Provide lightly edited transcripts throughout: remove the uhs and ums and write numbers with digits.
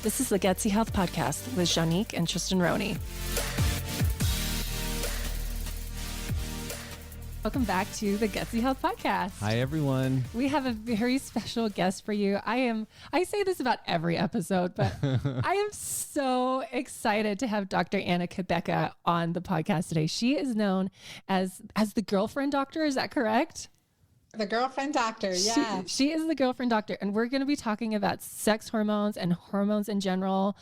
This is the Gutsy Health Podcast with Juanique and Tristan Roney. Welcome back to the Gutsy Health Podcast. Hi, everyone. We have a very special guest for you. I say this about every episode, but I am so excited to have Dr. Anna Cabeca on the podcast today. She is known as the girlfriend doctor. Is that correct? The girlfriend doctor, yeah. She is the girlfriend doctor, and we're going to be talking about sex hormones and hormones in general,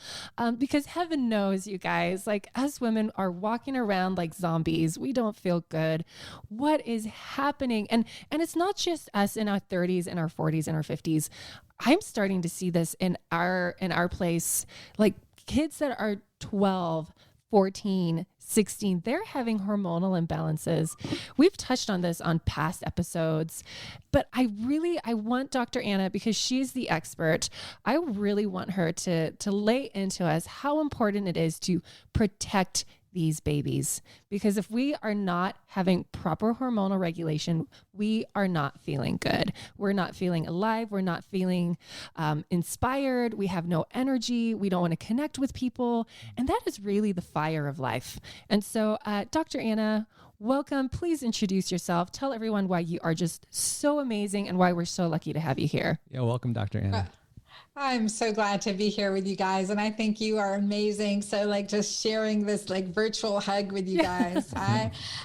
because heaven knows, you guys, like us women are walking around like zombies. We don't feel good. What is happening? And it's not just us in our 30s and our 40s and our 50s. I'm starting to see this in our place, like kids that are 12, 14, 16, they're having hormonal imbalances. We've touched on this on past episodes, but I want Dr. Anna, because she's the expert. I really want her to lay into us how important it is to protect these babies, because if we are not having proper hormonal regulation, we are not feeling good. We're not feeling alive. We're not feeling inspired. We have no energy. We don't want to connect with people. And that is really the fire of life. And so, Dr. Anna, welcome. Please introduce yourself. Tell everyone why you are just so amazing and why we're so lucky to have you here. Yeah, welcome, Dr. Anna. I'm so glad to be here with you guys. And I think you are amazing. So like just sharing this like virtual hug with you guys.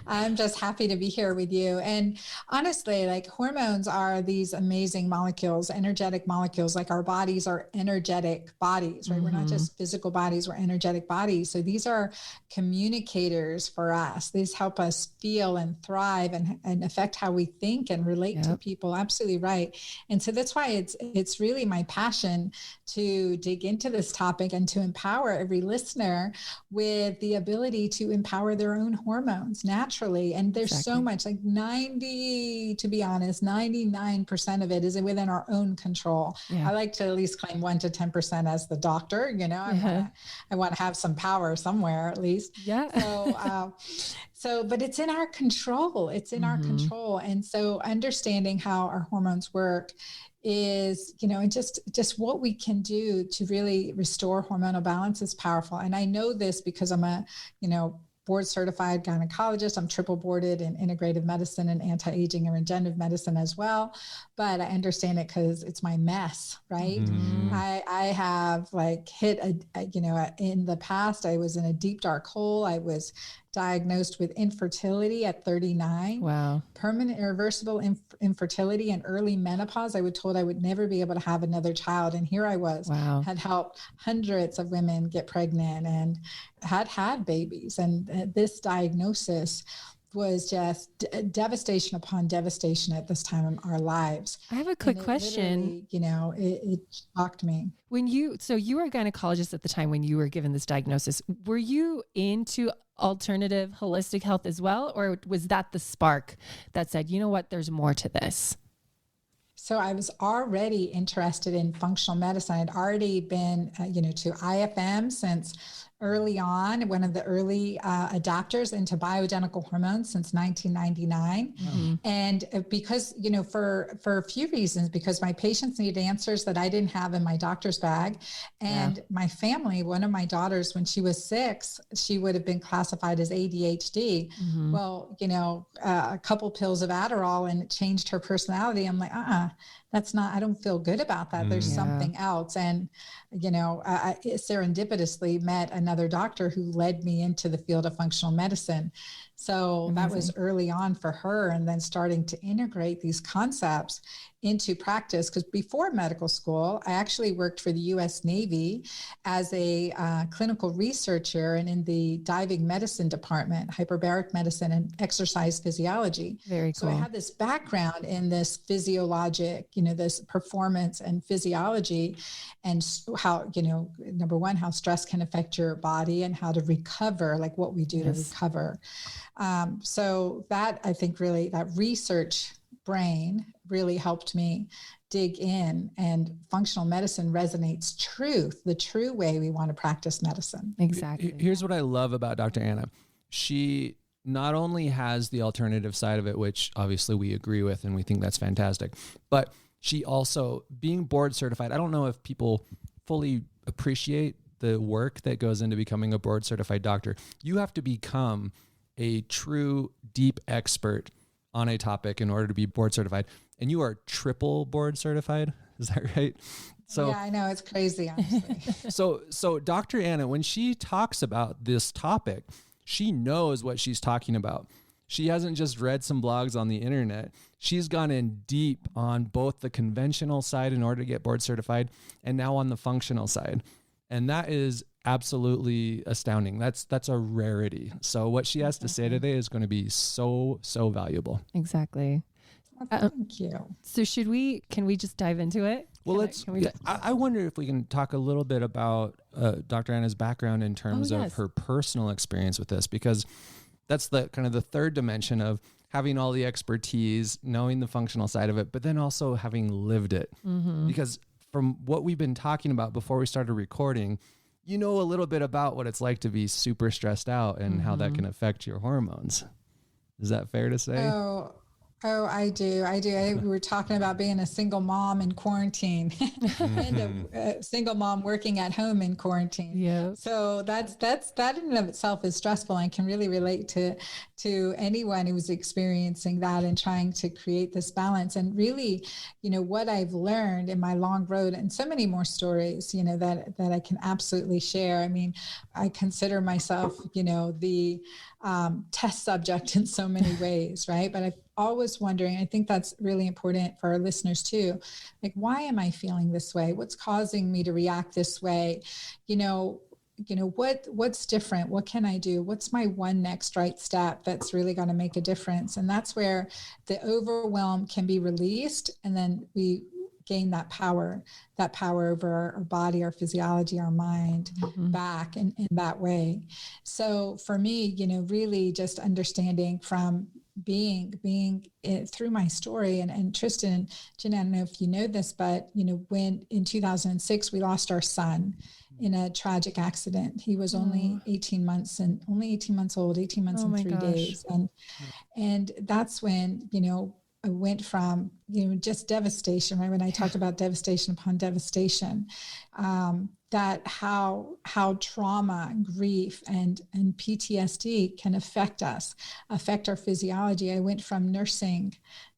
I'm just happy to be here with you. And honestly, like hormones are these amazing molecules, energetic molecules. Like our bodies are energetic bodies, right? Mm-hmm. We're not just physical bodies, we're energetic bodies. So these are communicators for us. These help us feel and thrive and affect how we think and relate to people. Absolutely right. And so that's why it's really my passion to dig into this topic and to empower every listener with the ability to empower their own hormones naturally. And there's so much, like 99% of it is within our own control. Yeah. I like to at least claim 1 to 10% as the doctor, you know, I want to have some power somewhere at least. Yeah. So, but it's in our control. It's in our control. And so understanding how our hormones work is, you know, and just what we can do to really restore hormonal balance is powerful. And I know this because I'm a, board certified gynecologist. I'm triple boarded in integrative medicine and anti-aging and regenerative medicine as well. But I understand it because it's my mess, right? Mm-hmm. I have like hit in the past, I was in a deep dark hole. I was diagnosed with infertility at 39. Wow. Permanent irreversible infertility and early menopause. I was told I would never be able to have another child. And here I was, had helped hundreds of women get pregnant and had babies. And this diagnosis was just devastation upon devastation at this time in our lives. I have a quick question. It shocked me. So you were a gynecologist at the time when you were given this diagnosis. Were you into alternative holistic health as well? Or was that the spark that said, you know what, there's more to this? So I was already interested in functional medicine. I'd already been, to IFM since early on, one of the early adapters into bioidentical hormones since 1999. Mm-hmm. And because, for a few reasons, because my patients needed answers that I didn't have in my doctor's bag. And my family, one of my daughters, when she was 6, she would have been classified as ADHD. Mm-hmm. Well, a couple pills of Adderall and it changed her personality. I'm like, that's not, I don't feel good about that. There's something else. And, I serendipitously met another doctor who led me into the field of functional medicine. So amazing. That was early on for her. And then starting to integrate these concepts into practice. Because before medical school, I actually worked for the U.S. Navy as a clinical researcher and in the diving medicine department, hyperbaric medicine and exercise physiology. Very cool. So I had this background in this physiologic, this performance and physiology and how, number one, how stress can affect your body and how to recover, like what we do to recover. So that, I think really that research brain really helped me dig in, and functional medicine resonates the true way we want to practice medicine. Exactly. Here's what I love about Dr. Anna. She not only has the alternative side of it, which obviously we agree with and we think that's fantastic, but she also, being board certified, I don't know if people fully appreciate the work that goes into becoming a board certified doctor. You have to become a true deep expert on a topic in order to be board certified. And you are triple board certified. Is that right? So yeah, I know, it's crazy, honestly. So Dr. Anna, when she talks about this topic, she knows what she's talking about. She hasn't just read some blogs on the internet. She's gone in deep on both the conventional side in order to get board certified and now on the functional side. And that is absolutely astounding. That's a rarity. So what she has to say today is going to be so valuable. Exactly. Thank you. So can we just dive into it? Well, I wonder if we can talk a little bit about Dr. Anna's background in terms of her personal experience with this, because that's the kind of the third dimension of having all the expertise, knowing the functional side of it, but then also having lived it. Mm-hmm. Because from what we've been talking about before we started recording, you know a little bit about what it's like to be super stressed out and how that can affect your hormones. Is that fair to say? Oh, I do. We were talking about being a single mom in quarantine and a single mom working at home in quarantine. Yeah. So that in and of itself is stressful and can really relate to anyone who's experiencing that and trying to create this balance. And really, what I've learned in my long road, and so many more stories, that I can absolutely share. I mean, I consider myself, the test subject in so many ways, right? But I've always wondering, I think that's really important for our listeners too. Like, why am I feeling this way? What's causing me to react this way? What's different? What can I do? What's my one next right step that's really going to make a difference? And that's where the overwhelm can be released. And then we gain that power over our body, our physiology, our mind back in that way. So for me, really just understanding from being through my story, and Tristan, Jen, I don't know if you know this, but when in 2006 we lost our son in a tragic accident. He was only 18 months old, 18 months and 3 days. And that's when, I went from, just devastation, right? When I talked about devastation upon devastation, that how trauma, grief, and PTSD can affect our physiology. I went from nursing,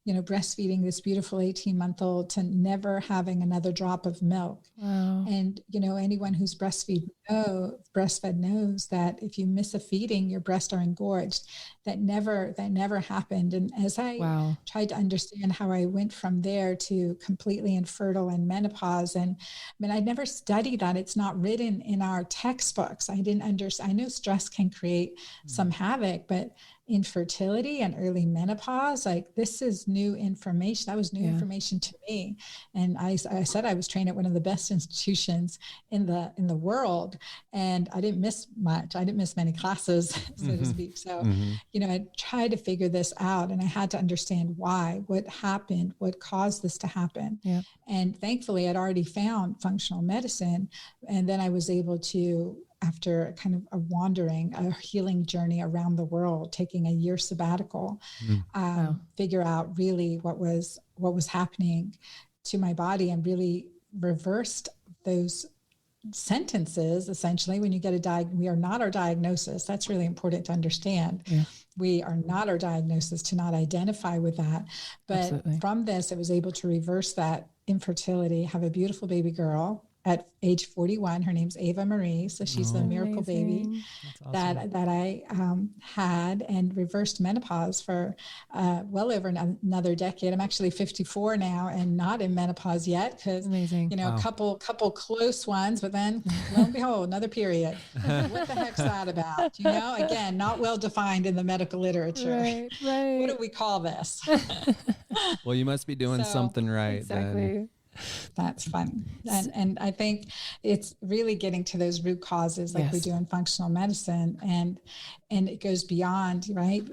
breastfeeding this beautiful 18-month-old to never having another drop of milk. Wow. And, anyone who's breastfed knows that if you miss a feeding, your breasts are engorged. That never happened. And as I tried to understand how I went from there to completely infertile and menopause, and I never studied that. It's not written in our textbooks. I didn't understand. I know stress can create some havoc, but infertility and early menopause, like, this is new information. That was new information to me. And I said I was trained at one of the best institutions in the world, and I didn't miss much. I didn't miss many classes, so to speak. So, I tried to figure this out, and I had to understand what happened, what caused this to happen. Yeah. And thankfully I'd already found functional medicine. And then I was able to, after kind of a healing journey around the world, taking a year sabbatical, figure out really what was happening to my body, and really reversed those sentences. Essentially, when you get we are not our diagnosis. That's really important to understand. Yeah. We are not our diagnosis, to not identify with that. But from this, I was able to reverse that infertility, have a beautiful baby girl at age 41. Her name's Ava Marie. So she's the miracle baby that I had, and reversed menopause for well over another decade. I'm actually 54 now and not in menopause yet, because, a couple close ones, but then lo and behold, another period. What the heck's that about? Again, not well defined in the medical literature. Right. What do we call this? Well, you must be doing something right. Exactly. Then. That's fun. And I think it's really getting to those root causes, like we do in functional medicine, and it goes beyond, right?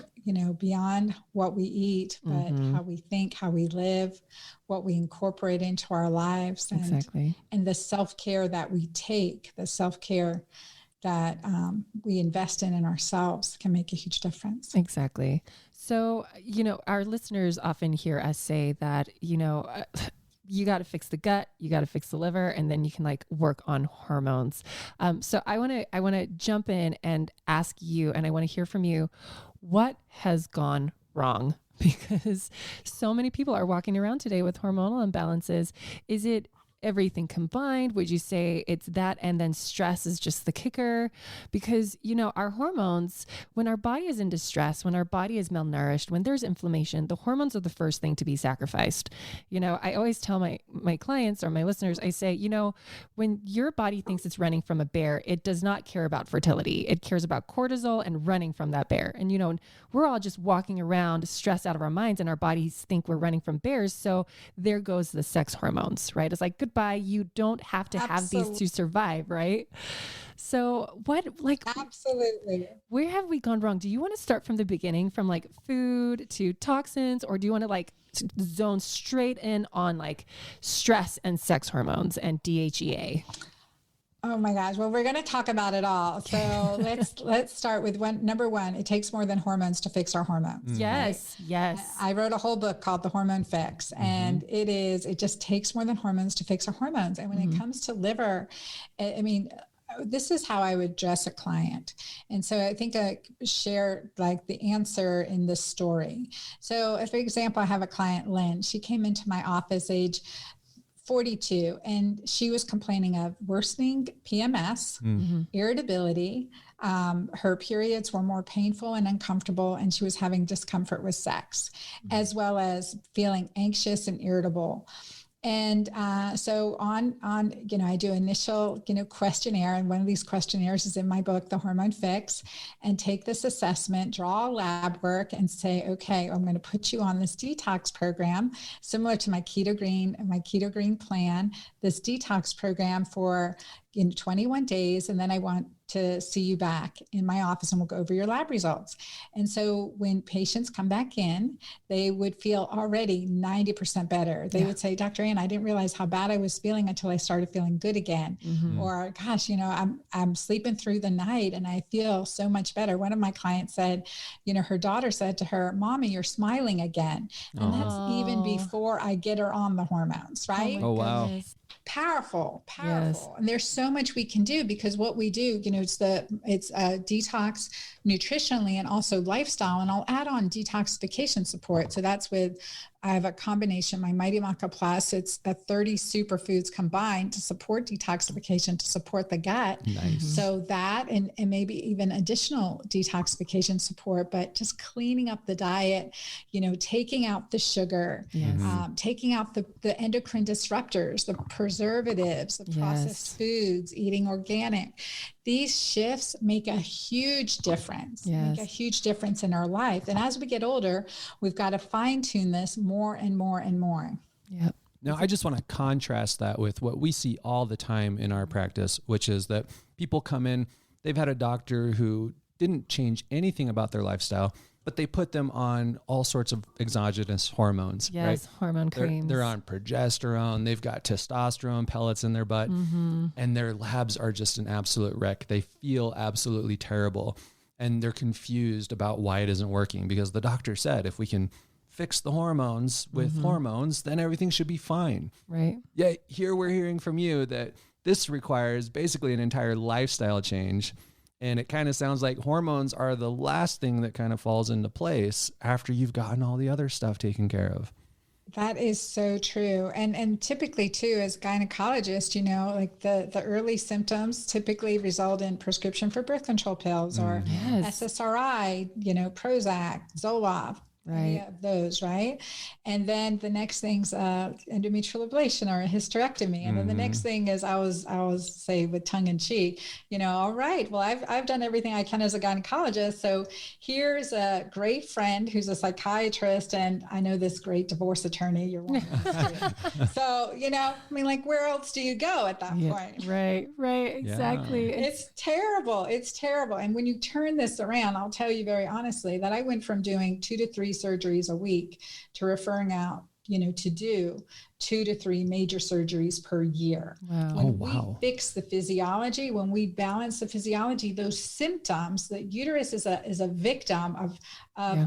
Beyond what we eat, but how we think, how we live, what we incorporate into our lives, and the self-care that we take, the self-care that we invest in ourselves can make a huge difference. Exactly. So, our listeners often hear us say that, you got to fix the gut, you got to fix the liver, and then you can like work on hormones. So I want to jump in and ask you, and I want to hear from you, what has gone wrong? Because so many people are walking around today with hormonal imbalances. Is it everything combined? Would you say it's that and then stress is just the kicker? Because, you know, our hormones, when our body is in distress, when our body is malnourished, when there's inflammation, the hormones are the first thing to be sacrificed. You know, I always tell my clients or my listeners, I say, you know, when your body thinks it's running from a bear, it does not care about fertility. It cares about cortisol and running from that bear. And, you know, we're all just walking around stressed out of our minds and our bodies think we're running from bears. So there goes the sex hormones, right? It's like, goodbye. You don't have to have these to survive, right? So absolutely. Where have we gone wrong? Do you want to start from the beginning, from like food to toxins, or do you want to like zone straight in on like stress and sex hormones and DHEA? Oh my gosh. Well, we're going to talk about it all. So let's start with number one. It takes more than hormones to fix our hormones. Yes. Right? Yes. I wrote a whole book called The Hormone Fix, and it just takes more than hormones to fix our hormones. And when it comes to liver, I mean, this is how I would address a client. And so I think I share like the answer in this story. So if, for example, I have a client, Lynn, she came into my office age 42, and she was complaining of worsening PMS, irritability. Her periods were more painful and uncomfortable, and she was having discomfort with sex, as well as feeling anxious and irritable. And so on, you know, I do initial, you know, questionnaire, and one of these questionnaires is in my book, The Hormone Fix, and take this assessment, draw lab work, and say, okay, I'm going to put you on this detox program, similar to my Keto-Green plan, this detox program for 21 days. And then I want to see you back in my office and we'll go over your lab results. And so when patients come back in, they would feel already 90% better. They would say, Dr. Ann, I didn't realize how bad I was feeling until I started feeling good again. Or gosh, you know, I'm sleeping through the night and I feel so much better. One of my clients said, you know, her daughter said to her, Mommy, you're smiling again. And that's even before I get her on the hormonals, right? Oh, wow. Powerful. Yes. And there's so much we can do, because what we do, you know, it's detox nutritionally and also lifestyle. And I'll add on detoxification support. So that's I have a combination, my Mighty Maca Plus. It's 30 superfoods combined to support detoxification, to support the gut. Nice. So that, and maybe even additional detoxification support, but just cleaning up the diet, you know, taking out the sugar, taking out the endocrine disruptors, the preservatives, the processed foods, eating organic. These shifts make a huge difference, make a huge difference in our life. And as we get older, we've got to fine tune this more and more and more. Yep. Now, I just want to contrast that with what we see all the time in our practice, which is that people come in, they've had a doctor who didn't change anything about their lifestyle, but they put them on all sorts of exogenous hormones. Yes, right? Hormone creams. They're on progesterone. They've got testosterone pellets in their butt, and their labs are just an absolute wreck. They feel absolutely terrible, and they're confused about why it isn't working, because the doctor said if we can fix the hormones with hormones, then everything should be fine. Right. Yeah, here we're hearing from you that this requires basically an entire lifestyle change. And it kind of sounds like hormones are the last thing that kind of falls into place after you've gotten all the other stuff taken care of. That is so true. And typically too, as gynecologists, you know, like the early symptoms typically result in prescription for birth control pills or SSRI, you know, Prozac, Zoloft. Right. Of those, right? And then the next thing's endometrial ablation or a hysterectomy. And then the next thing is I always say with tongue in cheek, you know, all right, well, I've done everything I can as a gynecologist. So here's a great friend who's a psychiatrist, and I know this great divorce attorney you're one of. So, you know, I mean, like, where else do you go at that point? Right, exactly. Yeah. It's terrible. And when you turn this around, I'll tell you very honestly that I went from doing 2 to 3 surgeries a week to referring out, to do 2 to 3 major surgeries per year. Wow. When we fix the physiology, when we balance the physiology, those symptoms, the uterus is a victim of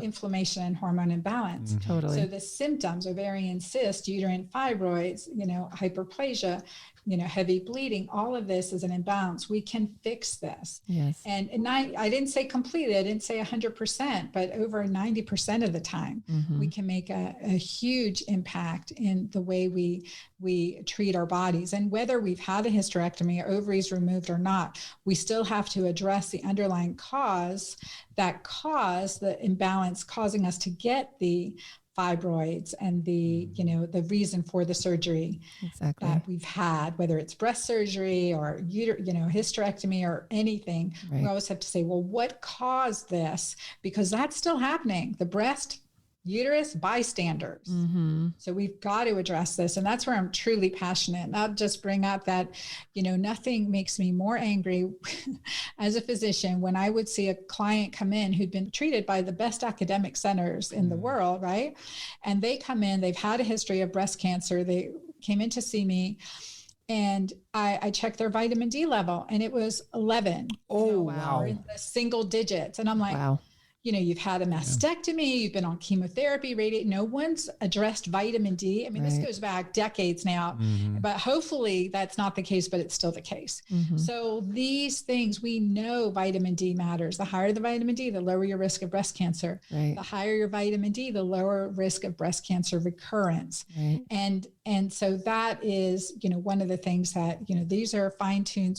inflammation and hormone imbalance. Mm-hmm. Totally. So the symptoms, ovarian cyst, uterine fibroids, hyperplasia, heavy bleeding, all of this is an imbalance. We can fix this. Yes. And I didn't say completely, I didn't say 100%, but over 90% of the time, we can make a huge impact in the way we treat our bodies. And whether we've had a hysterectomy, ovaries removed or not, we still have to address the underlying cause, the imbalance causing us to get the fibroids and the reason for the surgery that we've had, whether it's breast surgery or hysterectomy or anything. Right. We always have to say, well, what caused this? Because that's still happening. The breast, uterus, bystanders. Mm-hmm. So we've got to address this. And that's where I'm truly passionate. And I'll just bring up that, nothing makes me more angry as a physician when I would see a client come in who'd been treated by the best academic centers in the world, right? And they come in, they've had a history of breast cancer. They came in to see me, and I checked their vitamin D level, and it was 11. Oh, wow. Or in the single digits. And I'm like, wow. You've had a mastectomy, you've been on chemotherapy, no one's addressed vitamin D. I mean, This goes back decades now, but hopefully that's not the case, but it's still the case. Mm-hmm. So these things, we know vitamin D matters. The higher the vitamin D, the lower your risk of breast cancer. Right. The higher your vitamin D, the lower risk of breast cancer recurrence. Right. And so that is, one of the things that, these are fine-tuning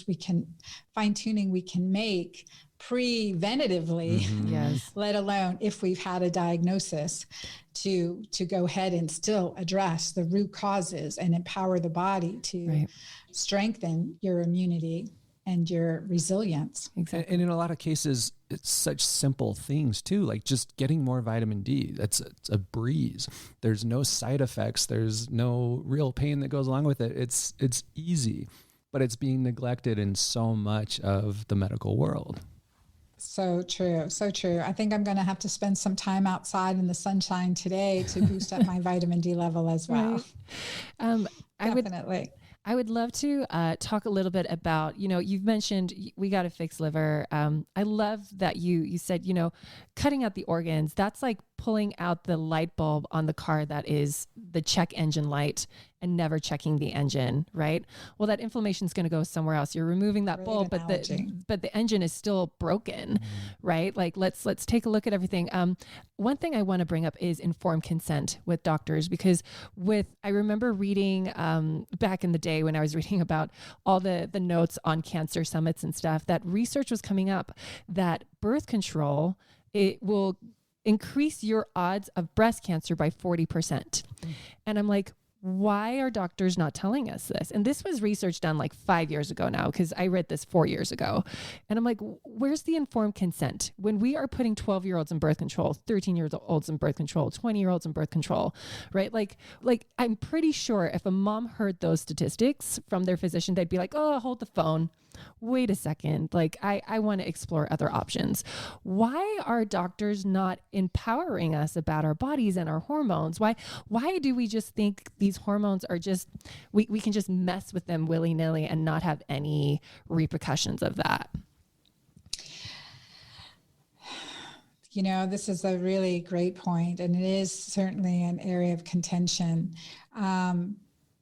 we can make preventatively, yes, let alone if we've had a diagnosis, to go ahead and still address the root causes and empower the body to strengthen your immunity and your resilience. Exactly. And in a lot of cases, it's such simple things too, like just getting more vitamin D. It's a breeze. There's no side effects. There's no real pain that goes along with it. It's easy, but it's being neglected in so much of the medical world. So true. So true. I think I'm going to have to spend some time outside in the sunshine today to boost up my vitamin D level as well. Right. Definitely. I would love to talk a little bit about, you've mentioned we got to fix liver. I love that you said, cutting out the organs, that's like pulling out the light bulb on the car that is the check engine light and never checking the engine, right? Well, that inflammation is going to go somewhere else. You're removing that bulb, but the engine is still broken, right? Like let's take a look at everything. One thing I want to bring up is informed consent with doctors, because I remember reading back in the day when I was reading about all the notes on cancer summits and stuff, that research was coming up that birth control, it will increase your odds of breast cancer by 40%. And I'm like, why are doctors not telling us this? And this was research done like 5 years ago now, because I read this 4 years ago. And I'm like, where's the informed consent? When we are putting 12-year-olds in birth control, 13-year-olds in birth control, 20-year-olds in birth control, right? Like I'm pretty sure if a mom heard those statistics from their physician, they'd be like, oh, hold the phone. Wait a second. Like I want to explore other options. Why are doctors not empowering us about our bodies and our hormones? Why do we just think these hormones are just, we can just mess with them willy-nilly and not have any repercussions of that? This is a really great point, and it is certainly an area of contention.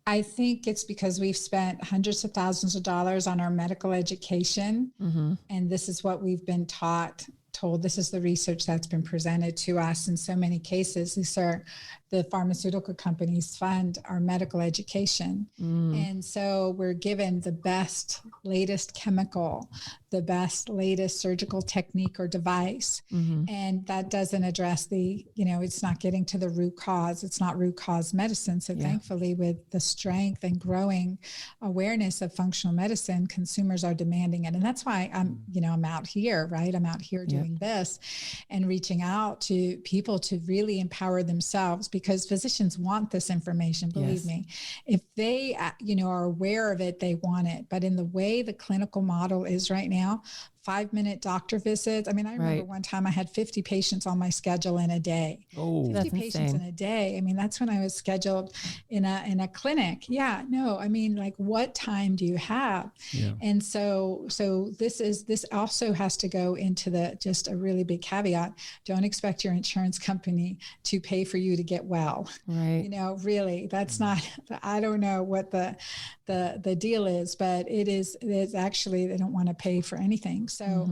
I think it's because we've spent hundreds of thousands of dollars on our medical education, and this is what we've been told. This is the research that's been presented to us in so many cases. These are the pharmaceutical companies fund our medical education. And so we're given the best, latest chemical, the best, latest surgical technique or device. And that doesn't address it's not getting to the root cause. It's not root cause medicine. So thankfully, with the strength and growing awareness of functional medicine, consumers are demanding it. And that's why I'm out here, right? I'm out here doing this and reaching out to people to really empower themselves, because physicians want this information. Believe me, if they, are aware of it, they want it. But in the way the clinical model is right now, 5-minute doctor visits. I mean, I remember one time I had 50 patients on my schedule in a day. Oh, 50 patients in a day. I mean, that's when I was scheduled in a clinic. Yeah, no, I mean, like, what time do you have? Yeah. And so this also has to go into just a really big caveat. Don't expect your insurance company to pay for you to get well. Right. You know, really, that's not, I don't know what the deal is, but it's actually, they don't want to pay for anything. So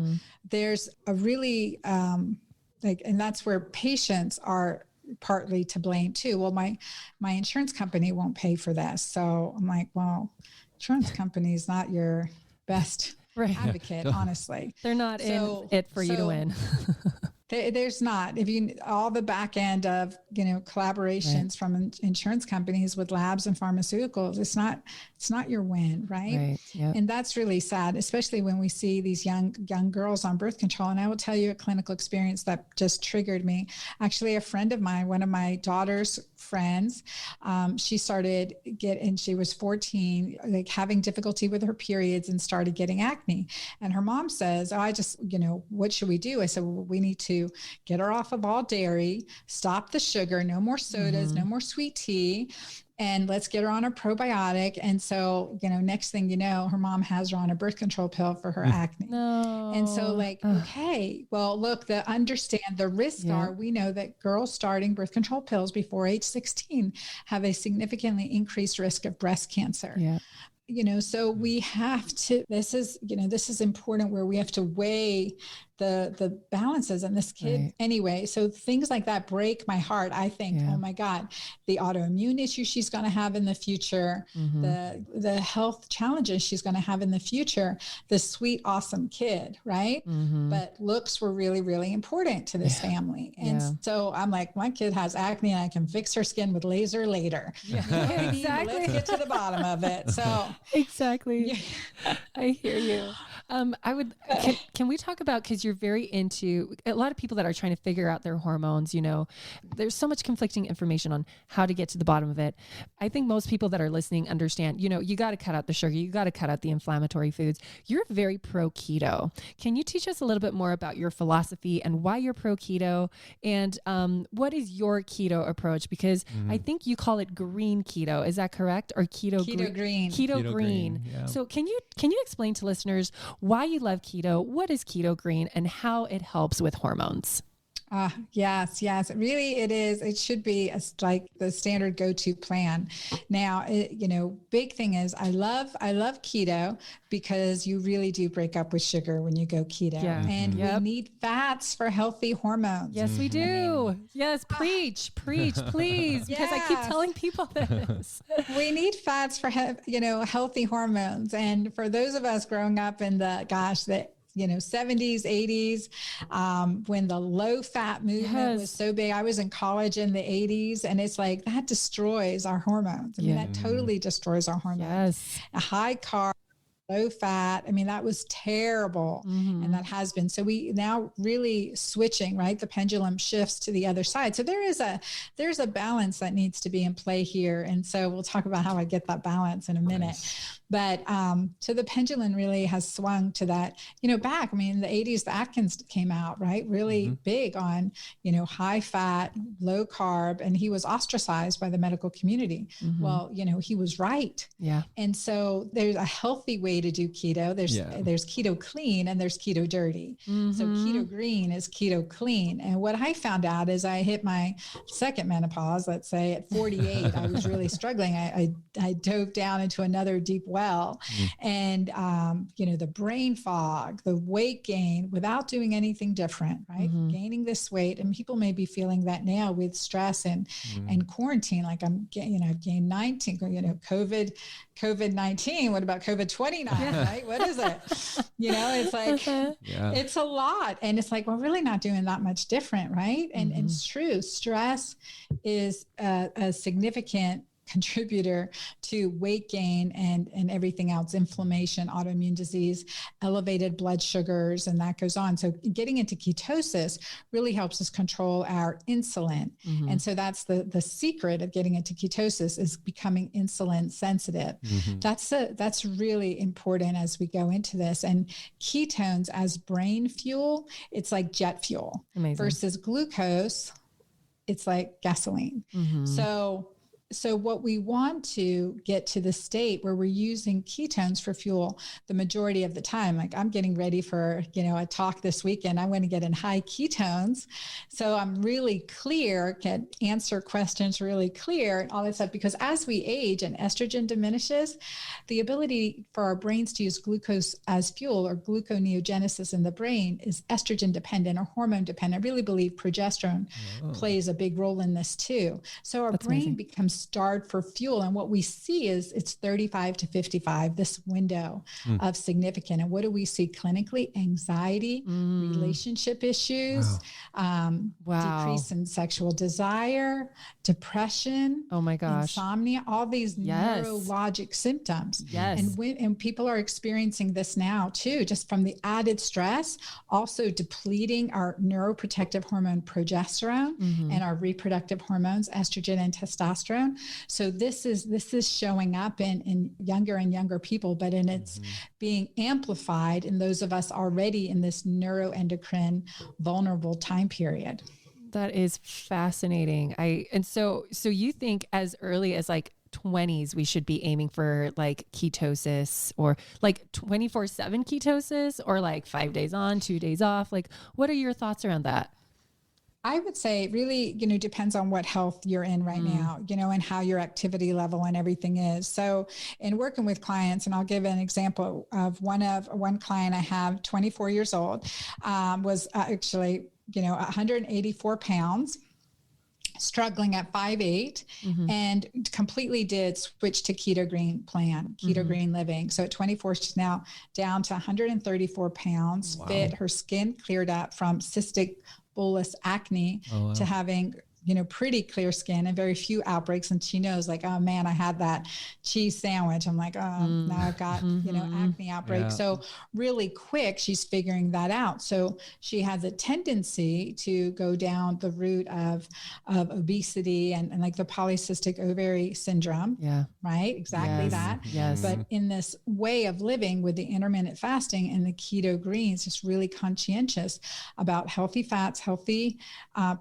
there's a really, and that's where patients are partly to blame too. Well, my insurance company won't pay for this. So I'm like, well, insurance company is not your best advocate, honestly. They're not in it for you to win. There's not, if you, all the back end of, collaborations from insurance companies with labs and pharmaceuticals, it's not your win. Right. Yep. And that's really sad, especially when we see these young girls on birth control. And I will tell you a clinical experience that just triggered me. Actually, a friend of mine, one of my daughter's friends, she was 14, like having difficulty with her periods and started getting acne. And her mom says, oh, I just, what should we do? I said, well, we need to get her off of all dairy, stop the sugar, no more sodas, no more sweet tea, and let's get her on a probiotic. And so, next thing you know, her mom has her on a birth control pill for her acne. No. And so okay, well, look, understand the risks are, we know that girls starting birth control pills before age 16 have a significantly increased risk of breast cancer. Yeah. So we have to, this is important, where we have to weigh the balances and this kid anyway. So things like that break my heart. I think, oh my God, the autoimmune issue she's going to have in the future, the health challenges she's going to have in the future, the sweet, awesome kid. Right. But looks were really, really important to this family. And so I'm like, my kid has acne and I can fix her skin with laser later. Exactly. Let's get to the bottom of it. So exactly. I hear you. Can we talk about, because you're very into, a lot of people that are trying to figure out their hormones, there's so much conflicting information on how to get to the bottom of it. I think most people that are listening understand, you got to cut out the sugar, you got to cut out the inflammatory foods. You're very pro keto. Can you teach us a little bit more about your philosophy and why you're pro keto, and what is your keto approach? Because I think you call it green keto. Is that correct? Or keto green? Keto green. Yeah. So can you explain to listeners why you love keto, what is keto green, and how it helps with hormones? Yes. Really, it is. It should be like the standard go-to plan. Now, big thing is I love keto because you really do break up with sugar when you go keto, and we need fats for healthy hormones. Yes, we do. Yes. Preach, please. Because I keep telling people this. We need fats for, healthy hormones. And for those of us growing up in the 70s, 80s, when the low fat movement was so big. I was in college in the 80s, and it's like that destroys our hormones. I mean, that totally destroys our hormones. Yes. A high carb, low fat. I mean, that was terrible. And that has been. So we now really switching, right? The pendulum shifts to the other side. So there's a balance that needs to be in play here. And so we'll talk about how I get that balance in a minute. Nice. But so the pendulum really has swung to that, back. I mean, in the 80s, the Atkins came out, right? Really big on, high fat, low carb, and he was ostracized by the medical community. Well, he was right. Yeah. And so there's a healthy way to do keto. There's keto clean and there's keto dirty. So keto green is keto clean. And what I found out is I hit my second menopause, let's say at 48, I was really struggling. I dove down into another deep well. And, the brain fog, the weight gain without doing anything different, right? Gaining this weight. And people may be feeling that now with stress and quarantine. Like I've gained 19, COVID-19. What about COVID-29, right? What is it? It's like, it's a lot. And it's like, we're really not doing that much different, right? And it's true. Stress is a significant contributor to weight gain and everything else, inflammation, autoimmune disease, elevated blood sugars, and that goes on. So getting into ketosis really helps us control our insulin. Mm-hmm. And so that's the secret of getting into ketosis, is becoming insulin sensitive. Mm-hmm. That's really important as we go into this. And ketones as brain fuel, it's like jet fuel. Amazing. Versus glucose, it's like gasoline. Mm-hmm. So what we want to get to the state where we're using ketones for fuel the majority of the time. Like I'm getting ready for, a talk this weekend. I want to get in high ketones. So I'm really clear, can answer questions really clear and all that stuff, because as we age and estrogen diminishes, the ability for our brains to use glucose as fuel, or gluconeogenesis in the brain, is estrogen dependent or hormone dependent. I really believe progesterone plays a big role in this too. So our brain becomes starved for fuel. And what we see is it's 35 to 55, this window of significant. And what do we see clinically? Anxiety, relationship issues, decrease in sexual desire, depression, insomnia, all these neurologic symptoms. Yes. And people are experiencing this now too, just from the added stress, also depleting our neuroprotective hormone progesterone and our reproductive hormones, estrogen and testosterone. So this is showing up in younger and younger people, but it's being amplified in those of us already in this neuroendocrine vulnerable time period. That is fascinating. So you think as early as like 20s, we should be aiming for like ketosis, or like 24/7 ketosis, or like 5 days on, 2 days off? Like, what are your thoughts around that? I would say it really, depends on what health you're in right now, and how your activity level and everything is. So in working with clients, and I'll give an example of one client I have, 24 years old, was actually, 184 pounds, struggling at 5'8", and completely did switch to Keto-Green plan, Keto-Green living. So at 24, she's now down to 134 pounds, fit. Her skin cleared up from cystic bullous acne to having, pretty clear skin and very few outbreaks. And she knows, like, oh man, I had that cheese sandwich. I'm like, oh, now I've got, acne outbreak. Yeah. So really quick, she's figuring that out. So she has a tendency to go down the route of obesity and like the polycystic ovary syndrome. Yeah. Right. Exactly that. Yes. But in this way of living with the intermittent fasting and the Keto-Greens, just really conscientious about healthy fats, healthy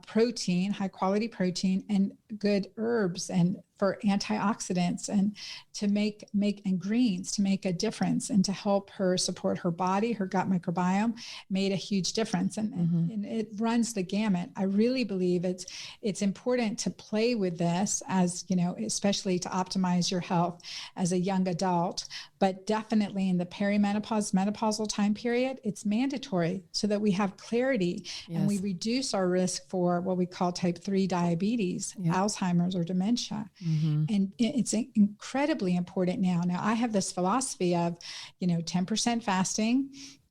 protein, high quality protein, and good herbs, and for antioxidants, and to make and greens to make a difference, and to help her support her body, her gut microbiome, made a huge difference. And it runs the gamut. I really believe it's important to play with this, as especially to optimize your health as a young adult, but definitely in the perimenopause, menopausal time period, it's mandatory so that we have clarity and we reduce our risk for what we call type 3 diabetes, Alzheimer's, or dementia. And it's incredibly important now. Now I have this philosophy of, 10% fasting,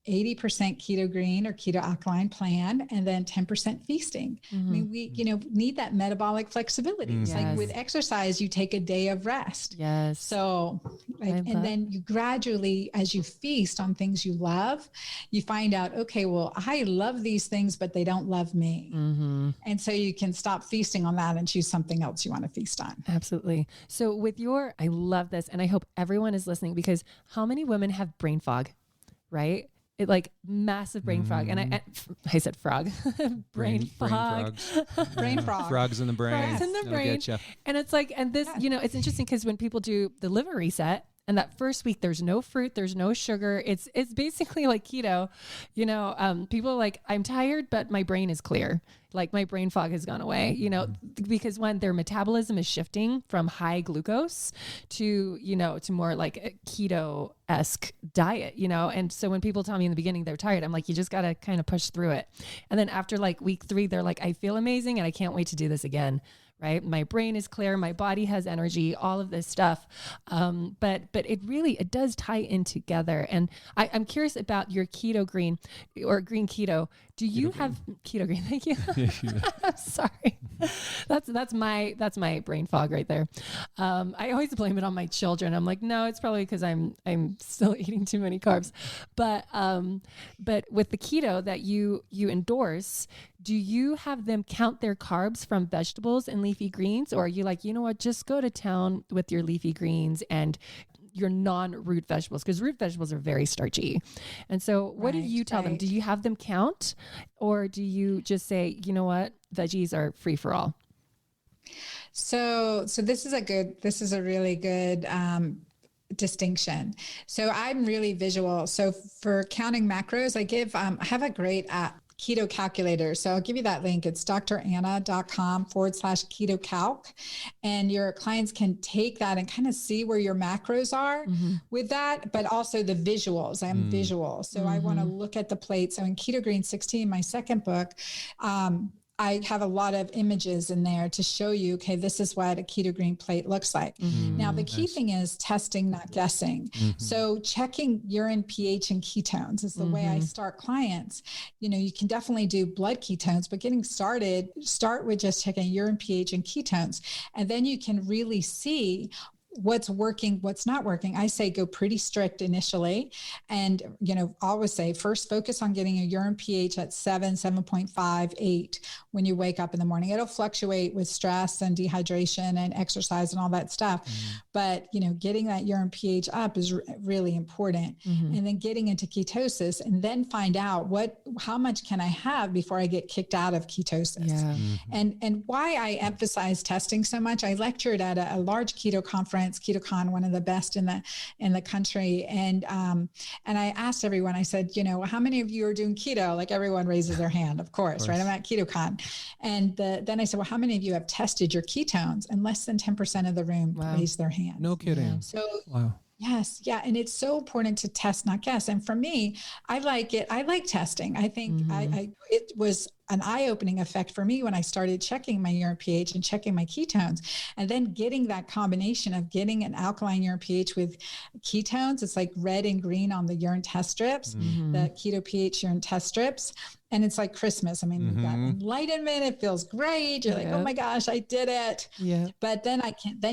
80% Keto-Green or keto alkaline plan, and then 10% feasting. I mean, we, need that metabolic flexibility. It's like with exercise, you take a day of rest. Yes. So, and then you gradually, as you feast on things you love, you find out, okay, well, I love these things, but they don't love me. And so you can stop feasting on that and choose something else you want to feast on. Absolutely. So I love this. And I hope everyone is listening, because how many women have brain fog, right? It like massive brain fog. And I said frog, brain fog, brain frog, frogs in the brain. Frogs in the brain. And it's like, and this, it's interesting because when people do the liver reset, and that first week, there's no fruit, there's no sugar. It's basically like keto. People are like, I'm tired, but my brain is clear. Like my brain fog has gone away, because when their metabolism is shifting from high glucose to more like a keto-esque diet, And so when people tell me in the beginning they're tired, I'm like, you just got to kind of push through it. And then after like week 3, they're like, I feel amazing and I can't wait to do this again. Right? My brain is clear. My body has energy, all of this stuff. But it does tie in together. And I'm curious about your Keto-Green or green keto. Do you have Keto-Green? Thank you. I'm sorry. That's my brain fog right there. I always blame it on my children. I'm like, no, it's probably because I'm still eating too many carbs. But with the keto that you endorse, do you have them count their carbs from vegetables and leafy greens, or are you like, you know what, just go to town with your leafy greens and your non-root vegetables, because root vegetables are very starchy. And so what do you tell them? Do you have them count, or do you just say, you know what, veggies are free for all? So this is a really good distinction. So I'm really visual. So for counting macros, I have a great app, keto calculator. So I'll give you that link. It's dranna.com/keto-calc. And your clients can take that and kind of see where your macros are with that, but also the visuals. I'm visual. So I want to look at the plate. So in Keto-Green 16, my second book, I have a lot of images in there to show you, okay, this is what a Keto-Green plate looks like. Now, the key thing is testing, not guessing. So checking urine pH and ketones is the way I start clients. You know, you can definitely do blood ketones, but getting started, start with just checking urine pH and ketones. And then you can really see what's working, what's not working. I say go pretty strict initially. And, you know, always say first focus on getting a urine pH at 7.5, 8 when you wake up in the morning. It'll fluctuate with stress and dehydration and exercise and all that stuff. But, you know, getting that urine pH up is really important. And then getting into ketosis, and then find out how much can I have before I get kicked out of ketosis. And why I emphasize testing so much, I lectured at a large keto conference, KetoCon, one of the best in the country. And I asked everyone, I said, you know, how many of you are doing keto? Like everyone raises their hand, of course. Right? I'm at KetoCon. And then I said, well, how many of you have tested your ketones? And less than 10% of the room raised their hand. No kidding. Yeah. So wow. Yes. Yeah. And it's so important to test, not guess. And for me, I like it. I like testing. I think it was an eye-opening effect for me when I started checking my urine pH and checking my ketones, and then getting that combination of getting an alkaline urine pH with ketones. It's like red and green on the urine test strips, the keto pH urine test strips. And it's like Christmas. I mean, you've got enlightenment. It feels great. You're like, oh my gosh, I did it. Yeah. But then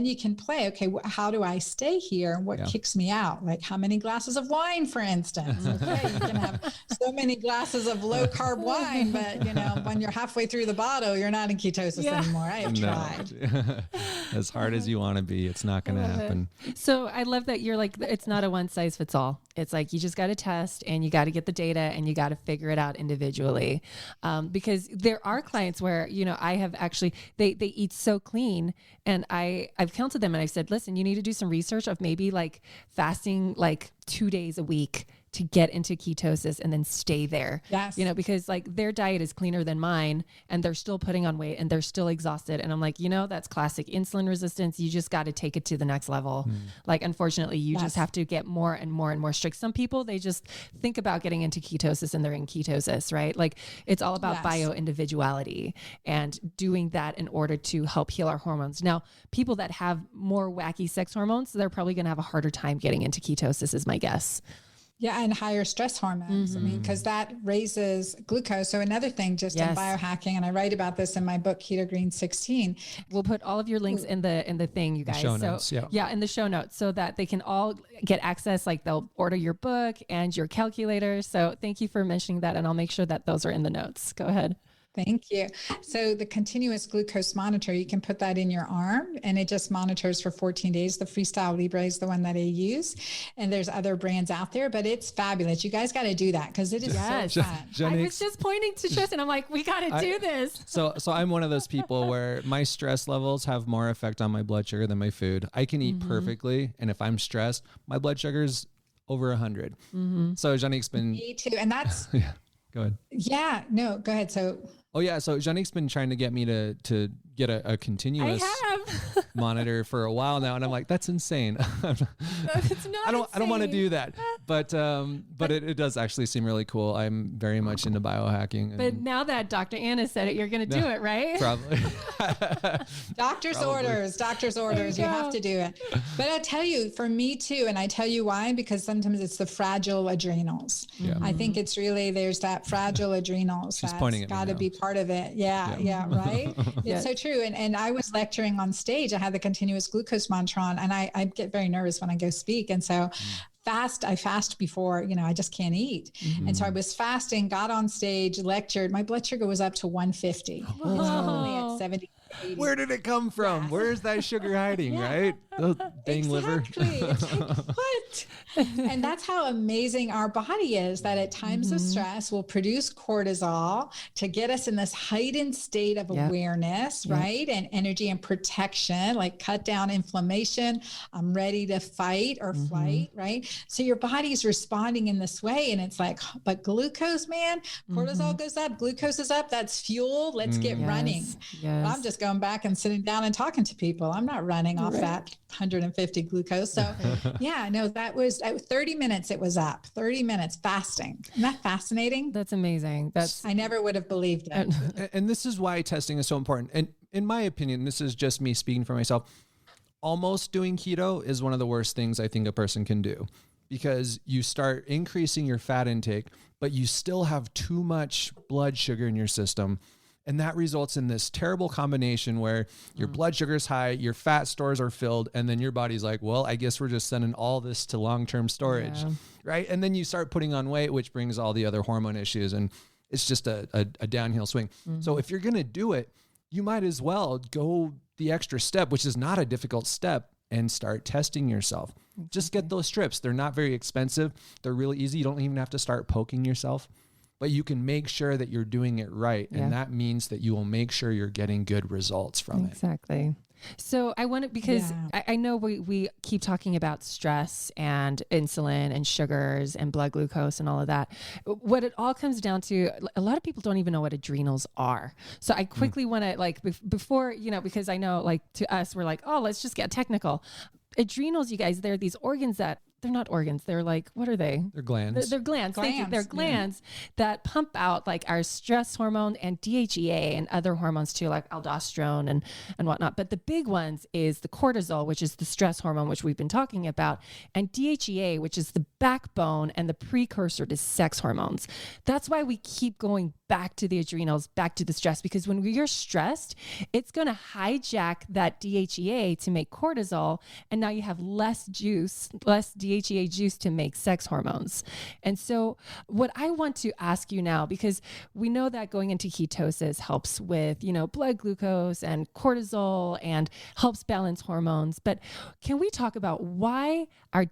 you can play, okay, how do I stay here? What kicks me out? Like how many glasses of wine, for instance? Okay. You can have so many glasses of low carb wine, but you know, when you're halfway through the bottle, you're not in ketosis anymore. I have tried. As hard as you want to be, it's not going to happen. So I love that you're like, it's not a one size fits all. It's like, you just got to test and you got to get the data and you got to figure it out individually. Because there are clients where, you know, I have actually, they eat so clean, and I've counseled them and I said, listen, you need to do some research of maybe like fasting like 2 days a week to get into ketosis and then stay there. Yes. You know, because like their diet is cleaner than mine and they're still putting on weight and they're still exhausted. And I'm like, you know, that's classic insulin resistance. You just got to take it to the next level. Like, unfortunately, you just have to get more and more and more strict. Some people, they just think about getting into ketosis and they're in ketosis, right? Like it's all about bio-individuality and doing that in order to help heal our hormones. Now, people that have more wacky sex hormones, they're probably going to have a harder time getting into ketosis is my guess. Yeah. And higher stress hormones. I mean, because that raises glucose. So another thing just in biohacking, and I write about this in my book, Keto-Green 16. We'll put all of your links in the thing, you guys. Show notes, in the show notes, so that they can all get access. Like they'll order your book and your calculator. So thank you for mentioning that. And I'll make sure that those are in the notes. Go ahead. Thank you. So the continuous glucose monitor, you can put that in your arm and it just monitors for 14 days. The Freestyle Libre is the one that I use. And there's other brands out there, but it's fabulous. You guys got to do that because it is so fun. I was just pointing to Tristan. I'm like, we got to do this. So I'm one of those people where my stress levels have more effect on my blood sugar than my food. I can eat perfectly. And if I'm stressed, my blood sugar's over 100. So Juanique's been... Me too. And that's... Go ahead. Yeah, no, go ahead. So Juanique's been trying to get me to get a continuous monitor for a while now, and I'm like, that's insane. It's not. I don't want to do that. but it does actually seem really cool. I'm very much into biohacking. But now that Dr. Anna said it, you're going to do it, right? Probably. Doctor's orders. You have to do it. But I tell you, for me too, and I tell you why, because sometimes it's the fragile adrenals. Yeah. I think it's really, there's that fragile adrenals. She's pointing at me got to be part of it. Yeah, right? It's so true. And I was lecturing on stage. I had the continuous glucose mantra on, and I get very nervous when I go speak. And so I fast before, I just can't eat. And so I was fasting, got on stage, lectured. My blood sugar was up to 150. It's only at 70. 80. Where did it come from? Where's that sugar hiding, right? Oh, dang liver. It's like, what? And that's how amazing our body is, that at times of stress will produce cortisol to get us in this heightened state of awareness, right? And energy and protection, like cut down inflammation. I'm ready to fight or flight, right? So your body's responding in this way. And it's like, but glucose, man, cortisol goes up, glucose is up. That's fuel. Let's get running. Well, I'm just going back and sitting down and talking to people. I'm not running off that 150 glucose. So that was 30 minutes. It was up 30 minutes fasting. Isn't that fascinating? That's amazing. I never would have believed it. And this is why testing is so important. And in my opinion, this is just me speaking for myself. Almost doing keto is one of the worst things I think a person can do, because you start increasing your fat intake, but you still have too much blood sugar in your system. And that results in this terrible combination where your blood sugar is high, your fat stores are filled, and then your body's like, well, I guess we're just sending all this to long-term storage, right? And then you start putting on weight, which brings all the other hormone issues, and it's just a downhill swing. So if you're going to do it, you might as well go the extra step, which is not a difficult step, and start testing yourself. Just get those strips. They're not very expensive. They're really easy. You don't even have to start poking yourself. But you can make sure that you're doing it right. And that means that you will make sure you're getting good results from it. Exactly. So I want to, because I know we keep talking about stress and insulin and sugars and blood glucose and all of that. What it all comes down to, a lot of people don't even know what adrenals are. So I quickly want to before, because I know to us, we're like, oh, let's just get technical. Adrenals, you guys, they're these organs that they're not organs. They're what are they? They're glands. They're glands. Thank you. They're glands that pump out our stress hormone and DHEA and other hormones too, like aldosterone and whatnot. But the big ones is the cortisol, which is the stress hormone, which we've been talking about, and DHEA, which is the backbone and the precursor to sex hormones. That's why we keep going back to the adrenals, back to the stress, because when you're stressed, it's going to hijack that DHEA to make cortisol. And now you have less DHEA juice to make sex hormones. And so what I want to ask you now, because we know that going into ketosis helps with, blood glucose and cortisol and helps balance hormones. But can we talk about why our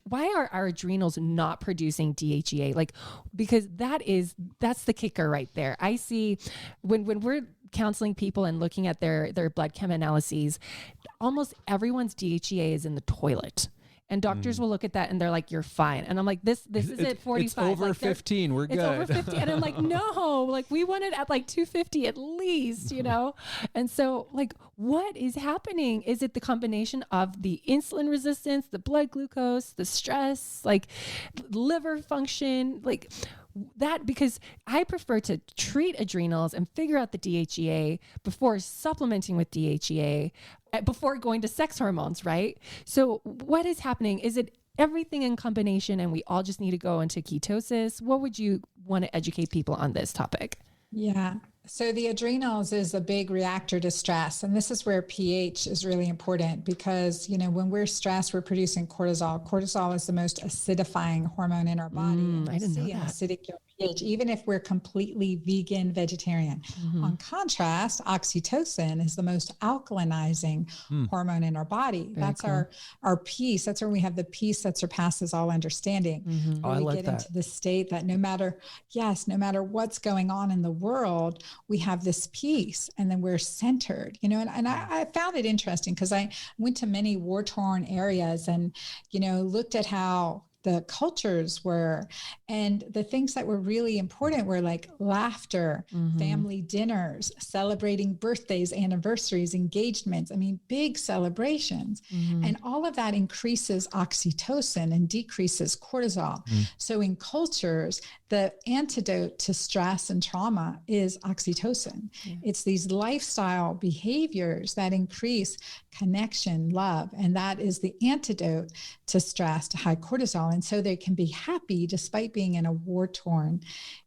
why are our adrenals not producing DHEA? Because that's the kicker right there. I see when we're counseling people and looking at their blood chem analyses, almost everyone's DHEA is in the toilet. And doctors will look at that and they're like, you're fine. And I'm like, this is at 45. It's over 15. We're good. It's over 50. And I'm like, no, we want it at 250 at least, And so what is happening? Is it the combination of the insulin resistance, the blood glucose, the stress, liver function, that? Because I prefer to treat adrenals and figure out the DHEA before supplementing with DHEA, before going to sex hormones, right? So what is happening? Is it everything in combination and we all just need to go into ketosis? What would you want to educate people on this topic? Yeah. So the adrenals is a big reactor to stress. And this is where pH is really important because, when we're stressed, we're producing cortisol. Cortisol is the most acidifying hormone in our body. I didn't know that. Acidic pH, even if we're completely vegan, vegetarian. On contrast, oxytocin is the most alkalinizing hormone in our body. That's cool. our peace. That's where we have the peace that surpasses all understanding. I like get that. Into the state that no matter what's going on in the world, we have this peace and then we're centered, and I found it interesting because I went to many war-torn areas and, looked at how the cultures were. And the things that were really important were like laughter, family dinners, celebrating birthdays, anniversaries, engagements. I mean, big celebrations. And all of that increases oxytocin and decreases cortisol. So in cultures, the antidote to stress and trauma is oxytocin. It's these lifestyle behaviors that increase connection, love, and that is the antidote to stress, to high cortisol. And so they can be happy despite being in a war-torn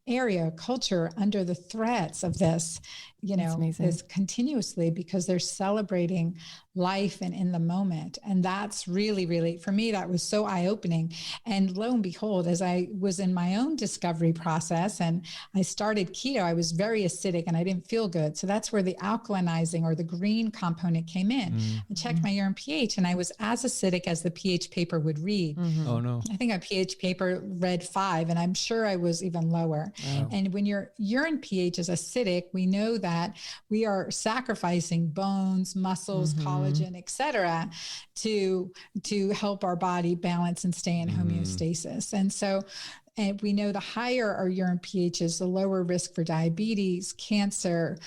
area, culture, under the threats of this, this continuously, because they're celebrating life and in the moment. And that's really, really, for me, that was so eye-opening. And lo and behold, as I was in my own discovery process and I started keto, I was very acidic and I didn't feel good. So that's where the alkalinizing or the green component came in. I checked my urine pH and I was as acidic as the pH paper would read. Oh no. I think a pH paper read 5, and I'm sure I was even lower. Wow. And when your urine pH is acidic, we know that we are sacrificing bones, muscles, collagen, et cetera, to help our body balance and stay in homeostasis. And so, and we know the higher our urine pH is, the lower risk for diabetes, cancer,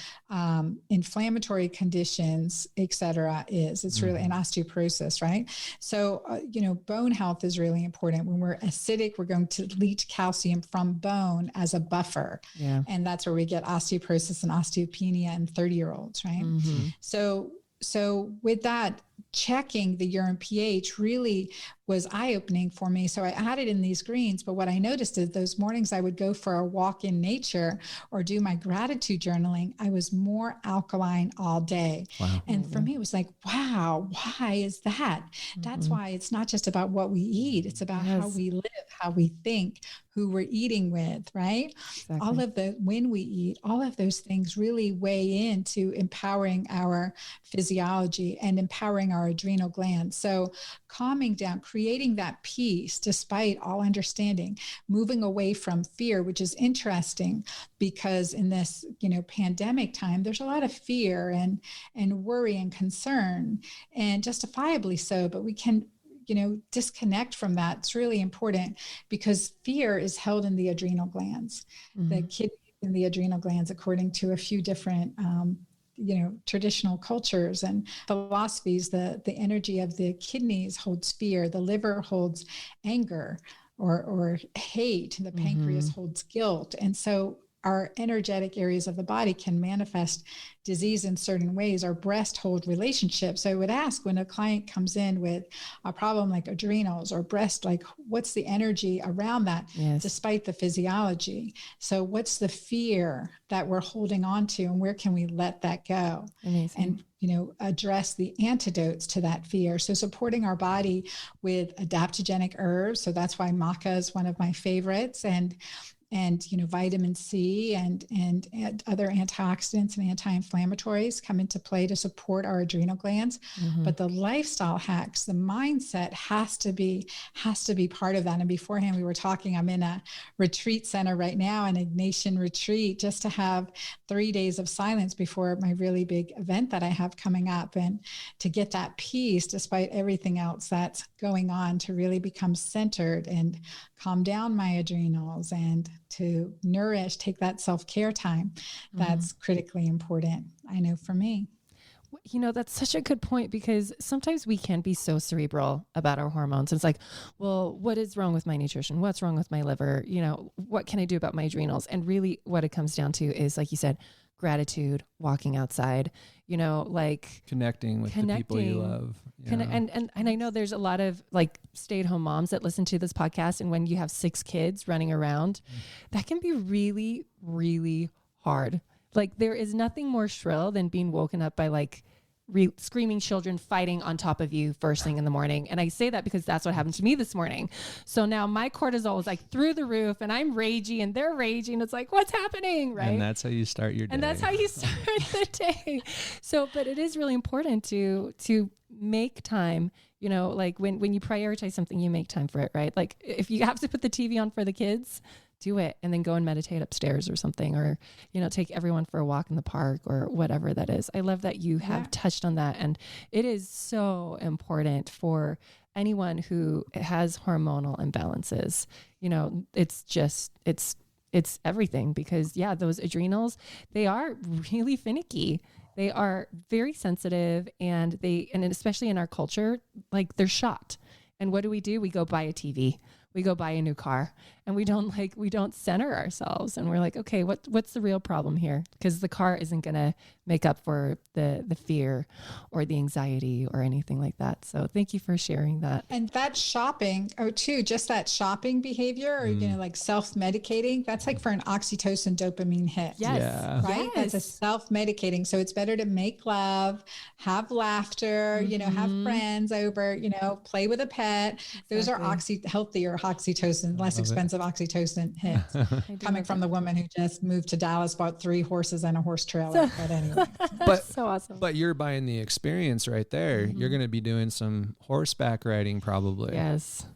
inflammatory conditions, et cetera, is. It's really an osteoporosis, right? So, bone health is really important. When we're acidic, we're going to leach calcium from bone as a buffer. Yeah. And that's where we get osteoporosis and osteopenia in 30-year-olds, right? So with that, checking the urine pH really was eye-opening for me. So I added in these greens, but what I noticed is those mornings I would go for a walk in nature or do my gratitude journaling, I was more alkaline all day. Wow. And for me, it was like, wow, why is that? That's why it's not just about what we eat. It's about how we live, how we think, who we're eating with, right? Exactly. All of when we eat, all of those things really weigh into empowering our physiology and empowering our adrenal glands. So calming down, creating that peace despite all understanding, moving away from fear, which is interesting because in this, pandemic time, there's a lot of fear and worry and concern, and justifiably so, but we can disconnect from that. It's really important because fear is held in the adrenal glands, the kidneys and the adrenal glands, according to a few different, traditional cultures and philosophies. The energy of the kidneys holds fear, the liver holds anger or hate, the pancreas holds guilt. And so our energetic areas of the body can manifest disease in certain ways. Our breast hold relationships. So I would ask when a client comes in with a problem like adrenals or breast, like what's the energy around that despite the physiology? So what's the fear that we're holding on to and where can we let that go? Amazing. And address the antidotes to that fear. So supporting our body with adaptogenic herbs. So that's why maca is one of my favorites, and vitamin C and other antioxidants and anti-inflammatories come into play to support our adrenal glands. But the lifestyle hacks, the mindset has to be part of that. And beforehand, we were talking, I'm in a retreat center right now, an Ignatian retreat, just to have 3 days of silence before my really big event that I have coming up, and to get that peace despite everything else that's going on, to really become centered and calm down my adrenals and to nourish, take that self-care time. That's critically important, I know, for me. That's such a good point, because sometimes we can be so cerebral about our hormones. It's like, well, what is wrong with my nutrition? What's wrong with my liver? What can I do about my adrenals? And really what it comes down to is, like you said, gratitude, walking outside, connecting with the people you love. And I know there's a lot of stay-at-home moms that listen to this podcast, and when you have 6 kids running around, that can be really, really hard. There is nothing more shrill than being woken up by screaming children fighting on top of you first thing in the morning. And I say that because that's what happened to me this morning. So now my cortisol is through the roof, and I'm ragey and they're raging. It's like, what's happening? Right. And that's how you start your day. And that's how you start the day. So, but it is really important to make time, when you prioritize something, you make time for it, right? If you have to put the TV on for the kids, do it, and then go and meditate upstairs or something, or, take everyone for a walk in the park or whatever that is. I love that you have touched on that. And it is so important for anyone who has hormonal imbalances, you know, it's everything, because those adrenals, they are really finicky. They are very sensitive, and especially in our culture, like, they're shot. And what do? We go buy a TV. We go buy a new car, and we don't center ourselves. And we're like, okay, what's the real problem here? Because the car isn't going to make up for the fear or the anxiety or anything like that. So thank you for sharing that. And that shopping, just that shopping behavior, or, you know, like self-medicating, that's like for an oxytocin dopamine hit. Yes. Yeah. Right. Yes. That's a self-medicating. So it's better to make love, have laughter, you know, have friends over, you know, play with a pet. Exactly. Those are healthier oxytocin, less expensive oxytocin hits coming from the woman who just moved to Dallas, bought 3 horses and a horse trailer. But anyway, but so awesome. But you're buying the experience right there. You're going to be doing some horseback riding probably. Yes.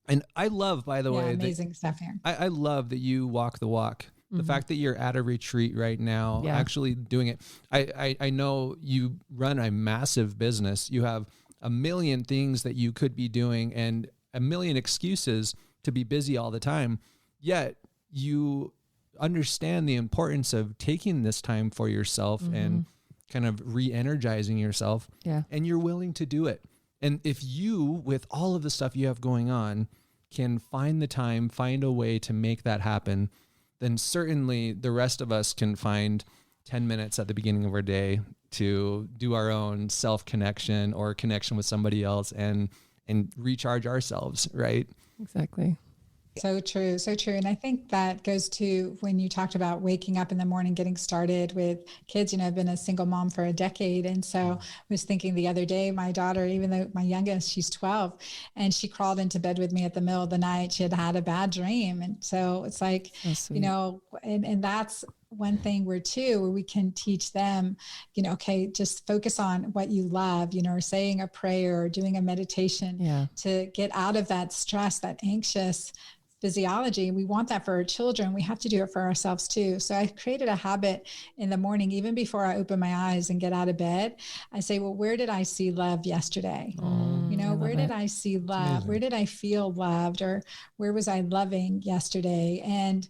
And I love, by the way, amazing stuff here. I love that you walk the walk. The fact that you're at a retreat right now, actually doing it. I know you run a massive business. You have a million things that you could be doing and a million excuses to be busy all the time. Yet you understand the importance of taking this time for yourself and kind of re-energizing yourself. Yeah. And you're willing to do it. And if you, with all of the stuff you have going on, can find the time, find a way to make that happen, then certainly the rest of us can find 10 minutes at the beginning of our day to do our own self-connection or connection with somebody else and recharge ourselves, right? Exactly. So true. So true. And I think that goes to when you talked about waking up in the morning, getting started with kids. You know, I've been a single mom for a decade. And so I was thinking the other day, my daughter, even though my youngest, she's 12, and she crawled into bed with me at the middle of the night. She had had a bad dream. And so it's like, you know, and that's one thing where we can teach them, you know, okay, just focus on what you love, you know, or saying a prayer or doing a meditation to get out of that stress, that anxious physiology. We want that for our children. We have to do it for ourselves too. So I created a habit in the morning, even before I open my eyes and get out of bed. I say, well, where did I see love yesterday? You know, where did I see love? Where did I feel loved? Or where was I loving yesterday? And,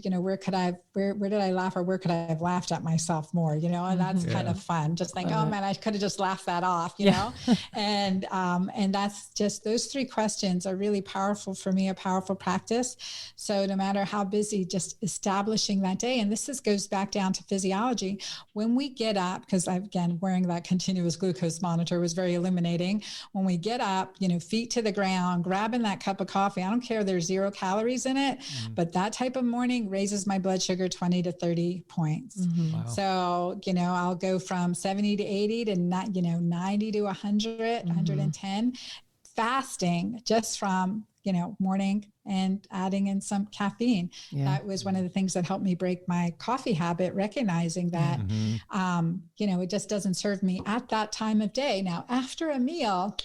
you know, where did I laugh, or where could I have laughed at myself more, you know? And that's kind of fun. Just think, oh man, I could have just laughed that off, you know? And that's just, those 3 questions are really powerful for me, a powerful practice. So no matter how busy, just establishing that day. And this goes back down to physiology. When we get up, because again, wearing that continuous glucose monitor was very illuminating. When we get up, you know, feet to the ground, grabbing that cup of coffee, I don't care, there's 0 calories in it, but that type of morning raises my blood sugar 20 to 30 points. Wow. So, you know, I'll go from 70 to 80 to not, you know, 90 to 100, 110, fasting just from, you know, morning and adding in some caffeine. That was one of the things that helped me break my coffee habit, recognizing that, you know, it just doesn't serve me at that time of day. Now, after a meal,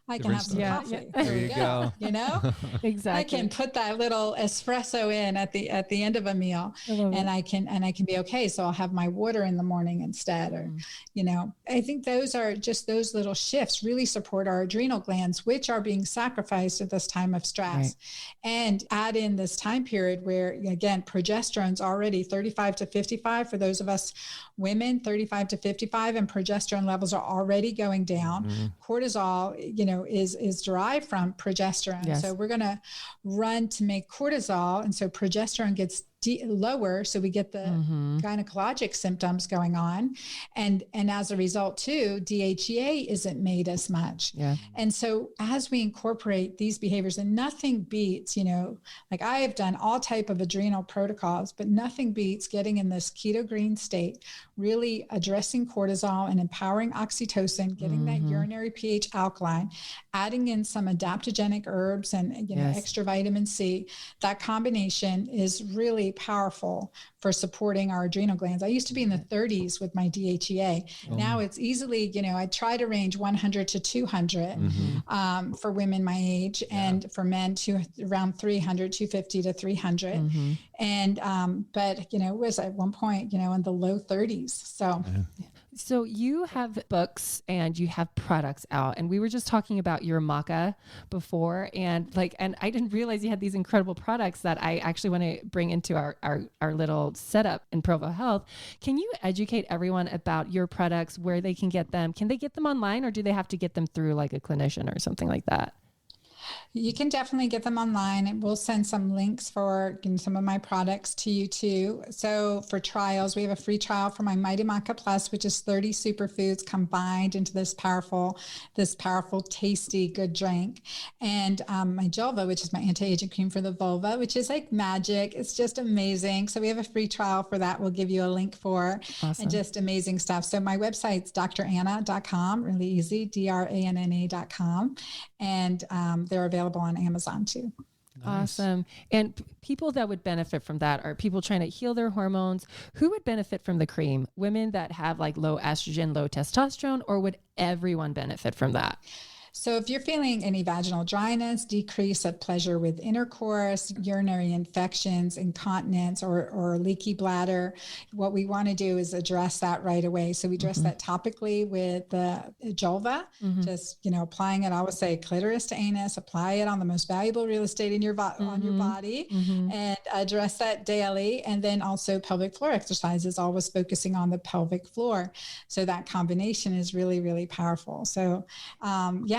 I can have some coffee. There you go. You know, exactly. I can put that little espresso in at the end of a meal, and I can be okay. So I'll have my water in the morning instead, or, you know, I think those are just, those little shifts really support our adrenal glands, which are being sacrificed at this time of stress. And add in this time period where, again, progesterone's already 35 to 55 for those of us women, 35 to 55, and progesterone levels are already going down. Cortisol, you know, is derived from progesterone. So we're going to run to make cortisol. And so progesterone gets lower. So we get the gynecologic symptoms going on. And as a result too, DHEA isn't made as much. And so as we incorporate these behaviors, and nothing beats, you know, like I have done all type of adrenal protocols, but nothing beats getting in this keto-green state, really addressing cortisol and empowering oxytocin, getting that urinary pH alkaline, adding in some adaptogenic herbs and, you know, extra vitamin C. That combination is really powerful for supporting our adrenal glands. I used to be in the 30s with my DHEA. Now it's easily, you know, I try to range 100 to 200 for women my age, and for men to around 300, 250 to 300. And, but, you know, it was at one point, you know, in the low 30s. So So you have books and you have products out, and we were just talking about your maca before, and I didn't realize you had these incredible products that I actually want to bring into our little setup in Provo Health. Can you educate everyone about your products, where they can get them? Can they get them online, or do they have to get them through like a clinician or something like that? You can definitely get them online, and we'll send some links for some of my products to you too. So for trials, we have a free trial for my Mighty Maca Plus, which is 30 superfoods combined into this powerful, tasty, good drink. And my Julva, which is my anti-aging cream for the vulva, which is like magic. It's just amazing. So we have a free trial for that. We'll give you a link for. Awesome. And just amazing stuff. So my website's dranna.com, really easy, DRANNA.com. And they're available on Amazon too. Nice. Awesome. And people that would benefit from that are people trying to heal their hormones. Who would benefit from the cream? Women that have like low estrogen, low testosterone, or would everyone benefit from that? So if you're feeling any vaginal dryness, decrease of pleasure with intercourse, urinary infections, incontinence, or leaky bladder, what we want to do is address that right away. So we address that topically with the Julva, just, applying it. I always say clitoris to anus, apply it on the most valuable real estate in your on your body, and address that daily. And then also pelvic floor exercises, always focusing on the pelvic floor. So that combination is really, really powerful. So,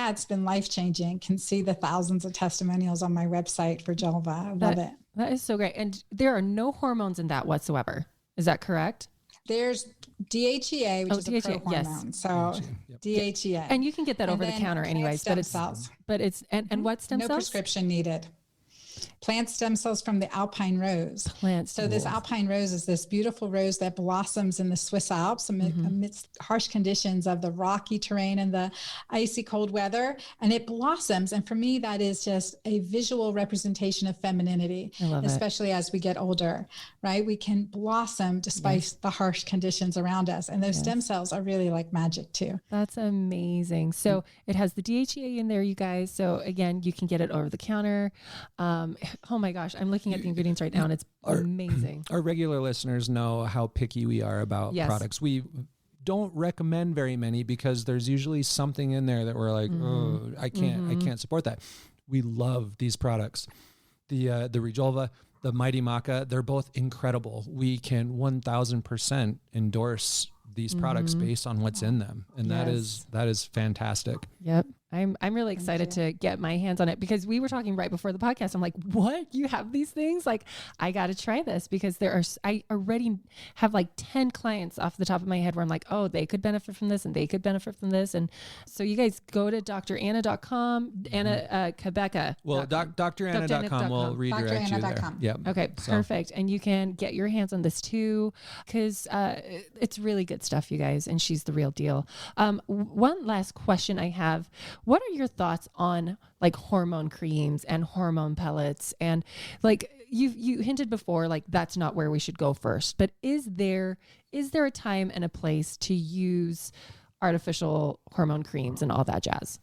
it's been life-changing. Can see the thousands of testimonials on my website for Julva. I love it. That is so great. And there are no hormones in that whatsoever. Is that correct? There's DHEA, which is a pro hormone. Yes. So DHEA. And you can get that over the counter anyways, stem cells. But it's what stem cells? No prescription needed. Plant stem cells from the alpine rose. This alpine rose is this beautiful rose that blossoms in the Swiss Alps amidst harsh conditions of the rocky terrain and the icy cold weather. And it blossoms. And for me, that is just a visual representation of femininity, especially as we get older, right? We can blossom despite the harsh conditions around us. And those stem cells are really like magic too. That's amazing. So it has the DHEA in there, you guys. So again, you can get it over the counter. Oh my gosh, I'm looking at the ingredients right now and it's amazing. Our regular listeners know how picky we are about products. We don't recommend very many because there's usually something in there that we're like, oh, I can't support that. We love these products. The Rejulva, the Mighty Maca, they're both incredible. We can 1000% endorse these products based on what's in them. And that is fantastic. Yep. I'm really excited to get my hands on it because we were talking right before the podcast. I'm like, what? You have these things? Like, I got to try this because I already have like 10 clients off the top of my head where I'm like, oh, they could benefit from this and they could benefit from this. And so you guys go to dranna.com, Cabeca. Well, dranna.com will redirect you there. Yeah. Okay, perfect. And you can get your hands on this too because it's really good stuff, you guys. And she's the real deal. One last question I have. What are your thoughts on like hormone creams and hormone pellets? And like you hinted before, like that's not where we should go first, but is there a time and a place to use artificial hormone creams and all that jazz?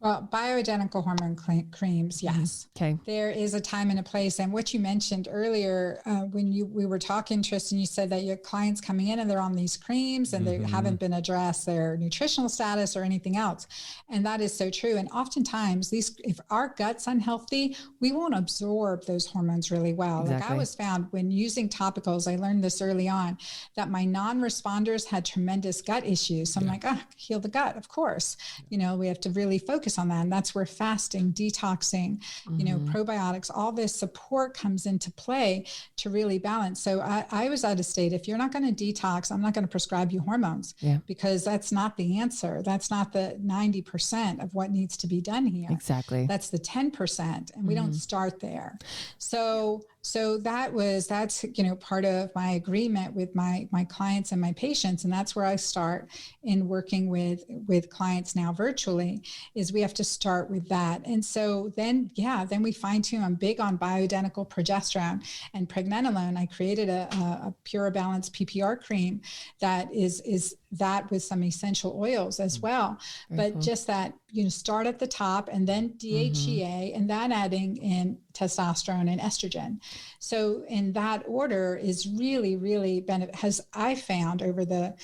Well, bioidentical hormone creams, yes. Okay. There is a time and a place. And what you mentioned earlier, when we were talking, Tristan, you said that your clients coming in and they're on these creams and they haven't been addressed their nutritional status or anything else. And that is so true. And oftentimes if our gut's unhealthy, we won't absorb those hormones really well. Exactly. Like I was found when using topicals, I learned this early on, that my non-responders had tremendous gut issues. So I'm like, heal the gut, of course. We have to really focus on that. And that's where fasting, detoxing, probiotics, all this support comes into play to really balance. So I was out of state. If you're not going to detox, I'm not going to prescribe you hormones because that's not the answer. That's not the 90% of what needs to be done here. Exactly. That's the 10%. And we don't start there. So that's, part of my agreement with my clients and my patients. And that's where I start in working with clients now virtually is we have to start with that. And so then we fine tune. I'm big on bioidentical progesterone and pregnenolone. I created a Pure Balance PPR cream that is that with some essential oils as well. Very cool. Just that, start at the top and then DHEA and then adding in testosterone and estrogen. So in that order is really, really has I found over the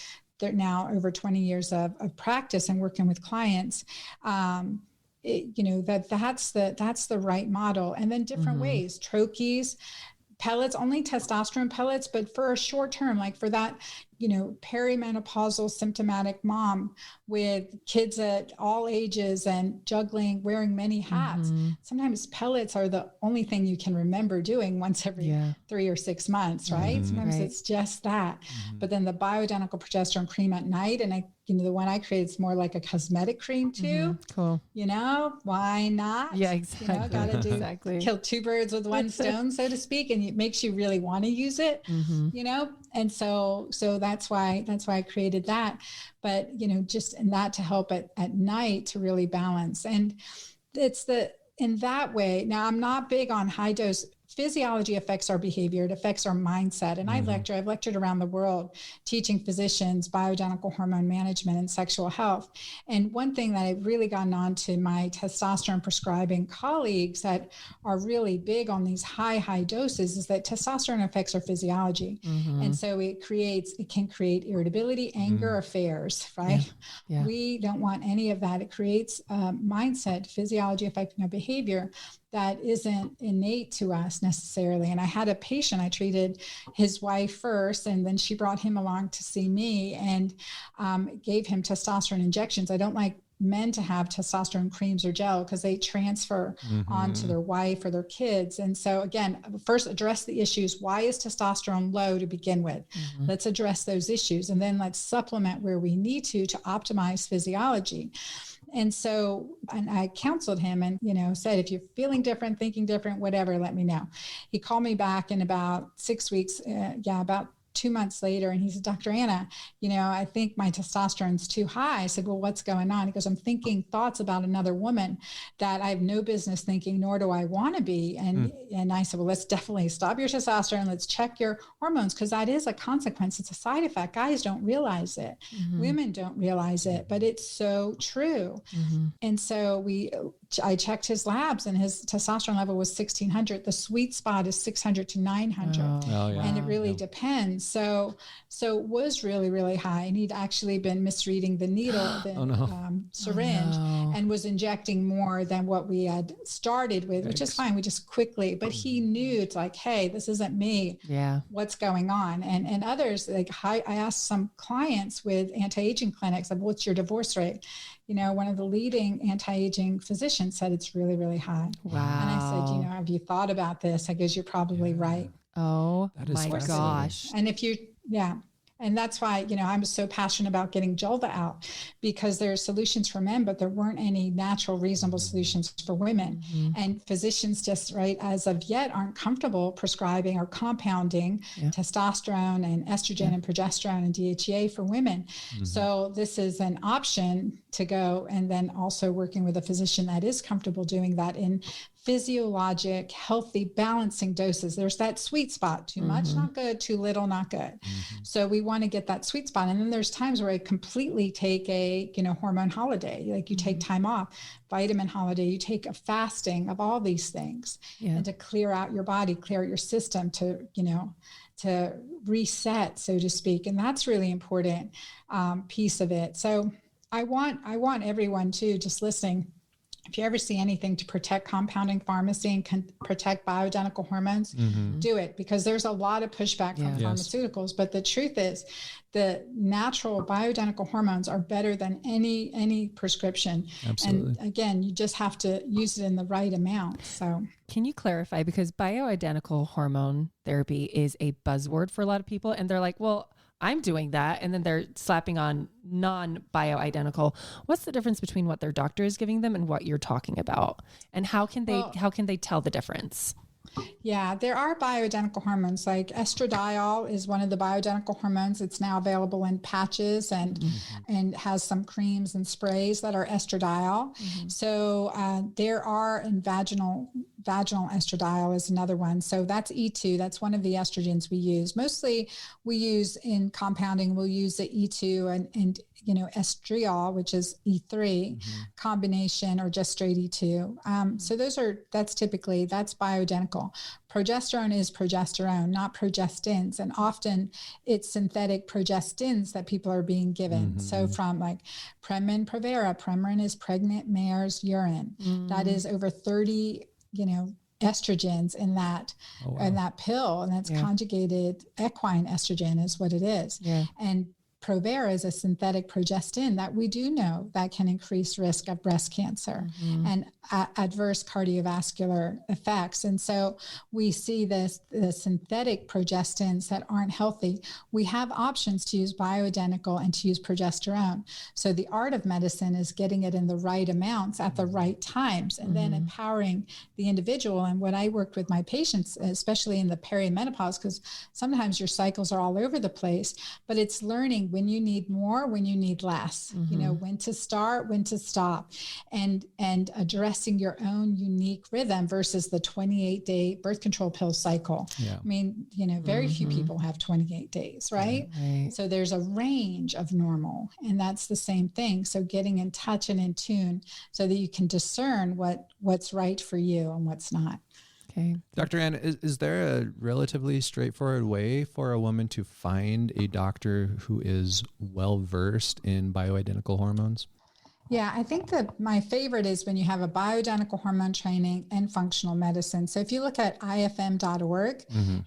now over 20 years of practice and working with clients, that's the right model. And then different ways, troches, pellets, only testosterone pellets, but for a short term, like for that, perimenopausal symptomatic mom with kids at all ages and juggling, wearing many hats. Sometimes pellets are the only thing you can remember doing once every 3 or 6 months, right? Sometimes it's just that. But then the bioidentical progesterone cream at night, and the one I create is more like a cosmetic cream too. Cool. Why not? Yeah, exactly. Got to do kill two birds with one stone, so to speak, and it makes you really want to use it. And so that's why I created that. But just in that to help at night to really balance. And it's in that way. Now, I'm not big on high dose. Physiology affects our behavior. It affects our mindset. And I've lectured around the world teaching physicians bioidentical hormone management and sexual health. And one thing that I've really gotten on to my testosterone prescribing colleagues that are really big on these high doses is that testosterone affects our physiology. And so it can create irritability, anger, affairs, right? Yeah. We don't want any of that. It creates mindset, physiology affecting our behavior that isn't innate to us necessarily. And I had a patient, I treated his wife first, and then she brought him along to see me and gave him testosterone injections. I don't like men to have testosterone creams or gel because they transfer onto their wife or their kids. And so again, first address the issues. Why is testosterone low to begin with? Let's address those issues. And then let's supplement where we need to optimize physiology. And so, and I counseled him and, said, if you're feeling different, thinking different, whatever, let me know. He called me back in about 6 weeks, about 2 months later. And he said, Dr. Anna, I think my testosterone's too high. I said, well, what's going on? He goes, I'm thinking thoughts about another woman that I have no business thinking, nor do I want to be. And I said, well, let's definitely stop your testosterone. Let's check your hormones, because that is a consequence. It's a side effect. Guys don't realize it. Women don't realize it, but it's so true. And so I checked his labs and his testosterone level was 1600. The sweet spot is 600 to 900. And it really depends. So it was really, really high. And he'd actually been misreading the needle, the syringe, and was injecting more than what we had started with, which is fine. We just quickly, but he knew it's like, hey, this isn't me. Yeah. What's going on? And others, I asked some clients with anti-aging clinics, what's your divorce rate? One of the leading anti-aging physicians said it's really, really high. Wow. And I said, have you thought about this? I guess you're probably right. Oh my gosh. And and that's why, I'm so passionate about getting Julva out, because there are solutions for men, but there weren't any natural, reasonable solutions for women. And physicians just, as of yet, aren't comfortable prescribing or compounding testosterone and estrogen and progesterone and DHEA for women. So this is an option to go, and then also working with a physician that is comfortable doing that in physiologic, healthy, balancing doses. There's that sweet spot. Too much, not good. Too little, not good. So we want to get that sweet spot. And then there's times where I completely take a, hormone holiday. Like you take time off, vitamin holiday, you take a fasting of all these things, and to clear out your body, clear out your system to, to reset, so to speak. And that's really important piece of it. So I want everyone to, just listening, if you ever see anything to protect compounding pharmacy and can protect bioidentical hormones, do it, because there's a lot of pushback from pharmaceuticals. But the truth is the natural bioidentical hormones are better than any prescription. Absolutely. And again, you just have to use it in the right amount. So can you clarify, because bioidentical hormone therapy is a buzzword for a lot of people, and they're like, well, I'm doing that. And then they're slapping on non-bioidentical. What's the difference between what their doctor is giving them and what you're talking about? And how can they tell the difference? Yeah, there are bioidentical hormones, like estradiol is one of the bioidentical hormones. It's now available in patches and has some creams and sprays that are estradiol. So there are in vaginal vaginal estradiol is another one. So that's E2. That's one of the estrogens we use. Mostly we use in compounding, we'll use the E2 and estriol, which is E3 combination, or just straight E2. So that's bioidentical. Progesterone is progesterone, not progestins. And often it's synthetic progestins that people are being given. So from like Premarin, Provera. Premarin is pregnant mare's urine. That is over 30, estrogens in that, in that pill. And that's conjugated equine estrogen is what it is. Yeah. And Provera is a synthetic progestin that we do know that can increase risk of breast cancer and adverse cardiovascular effects. And so we see the synthetic progestins that aren't healthy. We have options to use bioidentical and to use progesterone. So the art of medicine is getting it in the right amounts at the right times, and then empowering the individual. And when I worked with my patients, especially in the perimenopause, because sometimes your cycles are all over the place, but it's learning when you need more, when you need less, when to start, when to stop, and addressing your own unique rhythm versus the 28-day birth control pill cycle. Yeah. I mean, very few people have 28 days, right? So there's a range of normal, and that's the same thing. So getting in touch and in tune so that you can discern what's right for you and what's not. Okay. Dr. Ann, is there a relatively straightforward way for a woman to find a doctor who is well-versed in bioidentical hormones? Yeah, I think that my favorite is when you have a bioidentical hormone training and functional medicine. So if you look at ifm.org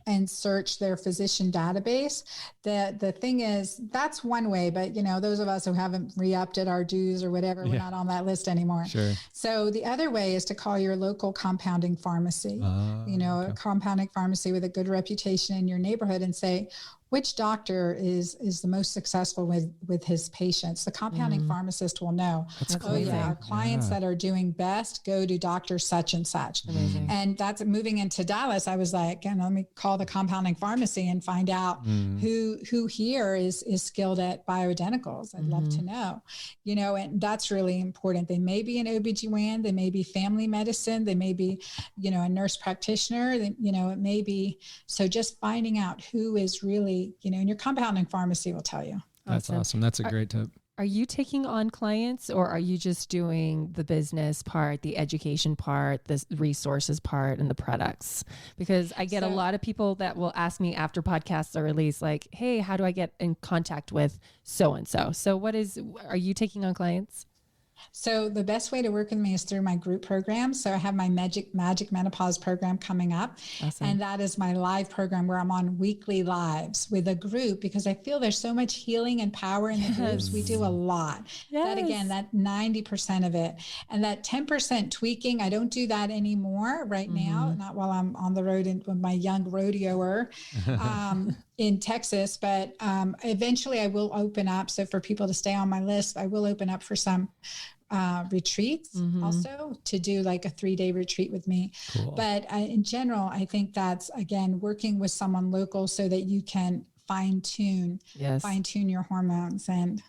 and search their physician database, the thing is, that's one way, but those of us who haven't re-upped our dues or whatever, we're not on that list anymore. Sure. So the other way is to call your local compounding pharmacy, a compounding pharmacy with a good reputation in your neighborhood, and say, which doctor is the most successful with his patients? The compounding pharmacist will know. That's cool. Our clients that are doing best go to doctor such and such. Amazing. And that's moving into Dallas. I was like, let me call the compounding pharmacy and find out who here is skilled at bioidenticals. I'd love to know, and that's really important. They may be an OBGYN, they may be family medicine, they may be, a nurse practitioner, it may be. So just finding out who is really, and your compounding pharmacy will tell you. That's awesome. That's a great tip. Are you taking on clients, or are you just doing the business part, the education part, the resources part, and the products? Because I get a lot of people that will ask me after podcasts are released, like, hey, how do I get in contact with so-and-so? So are you taking on clients? So the best way to work with me is through my group program. So I have my Magic Menopause program coming up. Awesome. And that is my live program where I'm on weekly lives with a group, because I feel there's so much healing and power in the groups. We do a lot. That 90% of it. And that 10% tweaking, I don't do that anymore right now, not while I'm on the road with my young rodeoer in Texas, but eventually I will open up. So for people to stay on my list, I will open up for some retreats also, to do like a 3-day retreat with me. Cool. But in general, I think that's, again, working with someone local so that you can fine tune your hormones. And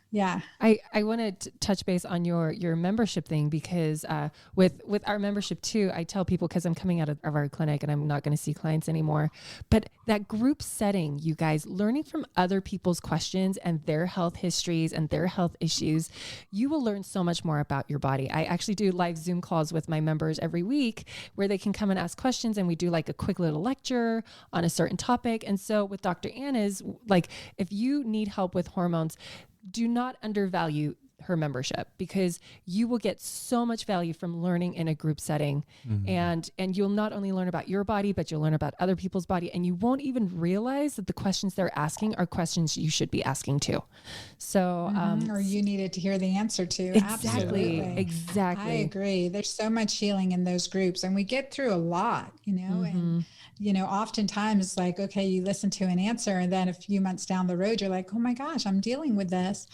I want to touch base on your membership thing, because with our membership too, I tell people, because I'm coming out of our clinic and I'm not going to see clients anymore, but that group setting, you guys, learning from other people's questions and their health histories and their health issues, you will learn so much more about your body. I actually do live Zoom calls with my members every week where they can come and ask questions, and we do like a quick little lecture on a certain topic. And so with Dr. Anna's, like, if you need help with hormones, do not undervalue her membership, because you will get so much value from learning in a group setting. And you'll not only learn about your body, but you'll learn about other people's body, and you won't even realize that the questions they're asking are questions you should be asking too. So, or you needed to hear the answer to. Exactly. Absolutely. Exactly. I agree. There's so much healing in those groups, and we get through a lot, and oftentimes it's like, okay, you listen to an answer, and then a few months down the road, you're like, oh my gosh, I'm dealing with this.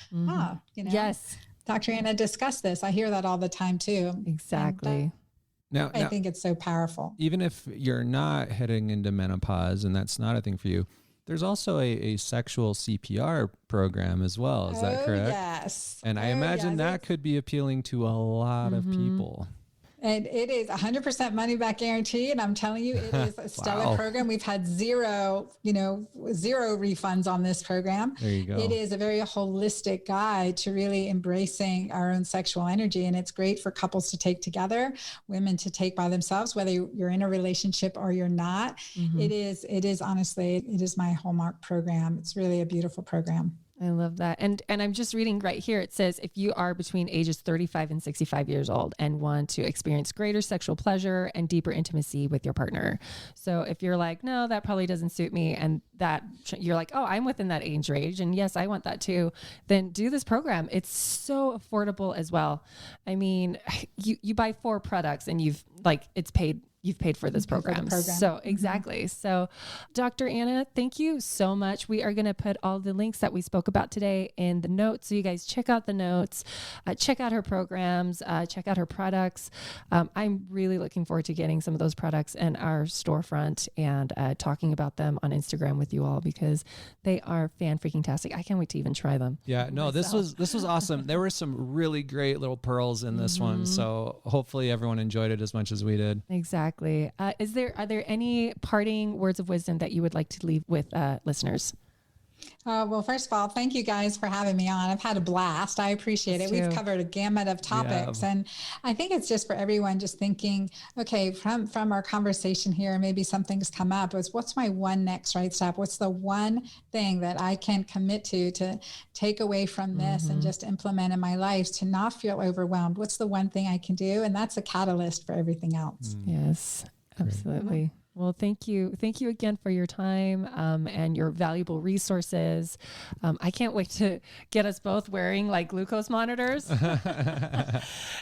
Yes. Dr. Anna discussed this. I hear that all the time too. Exactly. Now, I think it's so powerful. Even if you're not heading into menopause and that's not a thing for you, there's also a sexual CPR program as well. Is that correct? Yes. And I imagine that could be appealing to a lot of people. And it is 100% money back guarantee. And I'm telling you, it is a stellar program. We've had zero refunds on this program. There you go. It is a very holistic guide to really embracing our own sexual energy. And it's great for couples to take together, women to take by themselves, whether you're in a relationship or you're not. Mm-hmm. It is honestly, it is my hallmark program. It's really a beautiful program. I love that. And I'm just reading right here. It says, if you are between ages 35 and 65 years old and want to experience greater sexual pleasure and deeper intimacy with your partner. So if you're like, no, that probably doesn't suit me. And that you're like, oh, I'm within that age range. And yes, I want that too. Then do this program. It's so affordable as well. I mean, you buy 4 products and you've paid for this program. So exactly. Mm-hmm. So Dr. Anna, thank you so much. We are going to put all the links that we spoke about today in the notes. So you guys check out the notes, check out her programs, check out her products. I'm really looking forward to getting some of those products in our storefront and talking about them on Instagram with you all, because they are fan-freaking-tastic. I can't wait to even try them. Yeah, no, myself. This was awesome. There were some really great little pearls in this one. So hopefully everyone enjoyed it as much as we did. Exactly. Are there any parting words of wisdom that you would like to leave with listeners? Well, first of all, thank you guys for having me on. I've had a blast. I appreciate it. We've covered a gamut of topics. And I think it's just for everyone just thinking, okay, from our conversation here, maybe something's come up. What's my one next right step? What's the one thing that I can commit to take away from this and just implement in my life to not feel overwhelmed? What's the one thing I can do? And that's a catalyst for everything else. Yes, absolutely. Great. Well, thank you. Thank you again for your time and your valuable resources. I can't wait to get us both wearing like glucose monitors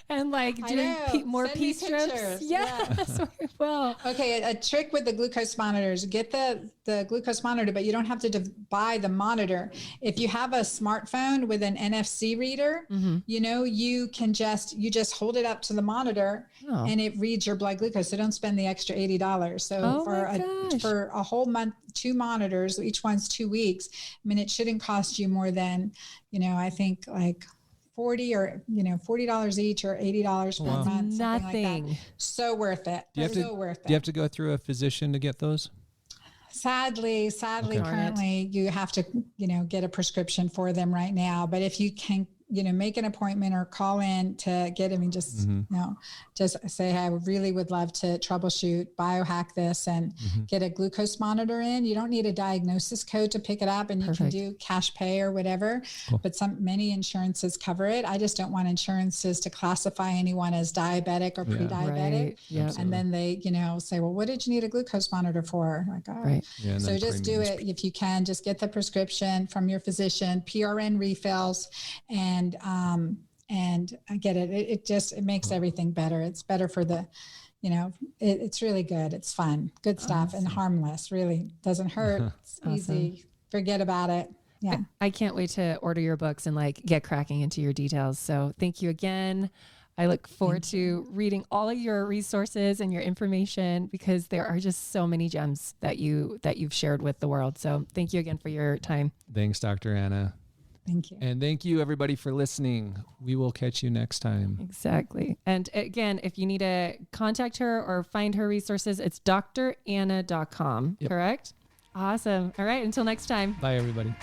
and like doing more pee strips. Yes, we will. Okay, a trick with the glucose monitors, get the glucose monitor, but you don't have to buy the monitor. If you have a smartphone with an NFC reader, you can just hold it up to the monitor and it reads your blood glucose. So don't spend the extra $80. So for a whole month, 2 monitors, each one's 2 weeks. I mean, it shouldn't cost you more than, I think like $40 or $40 each or $80 per month. Nothing. Like that. So worth it. Do you have to go through a physician to get those? Sadly, currently you have to, get a prescription for them right now. But if you can, make an appointment or call in to get them and just say, hey, I really would love to troubleshoot, biohack this and get a glucose monitor in. You don't need a diagnosis code to pick it up, and you can do cash pay or whatever, but many insurances cover it. I just don't want insurances to classify anyone as diabetic or pre-diabetic. Right. Yeah. And then they, say, well, what did you need a glucose monitor for? Like, oh. Right. Yeah, so just do it if you can. Just get the prescription from your physician, PRN refills, and I get it. It makes everything better. It's better for the, it's really good. It's fun, good stuff, and harmless. Really doesn't hurt. It's easy. Forget about it. Yeah. I can't wait to order your books and like get cracking into your details. So thank you again. I look forward to reading all of your resources and your information, because there are just so many gems that you've shared with the world. So thank you again for your time. Thanks, Dr. Anna. Thank you. And thank you, everybody, for listening. We will catch you next time. Exactly. And again, if you need to contact her or find her resources, it's dranna.com, correct? Awesome. All right. Until next time. Bye, everybody.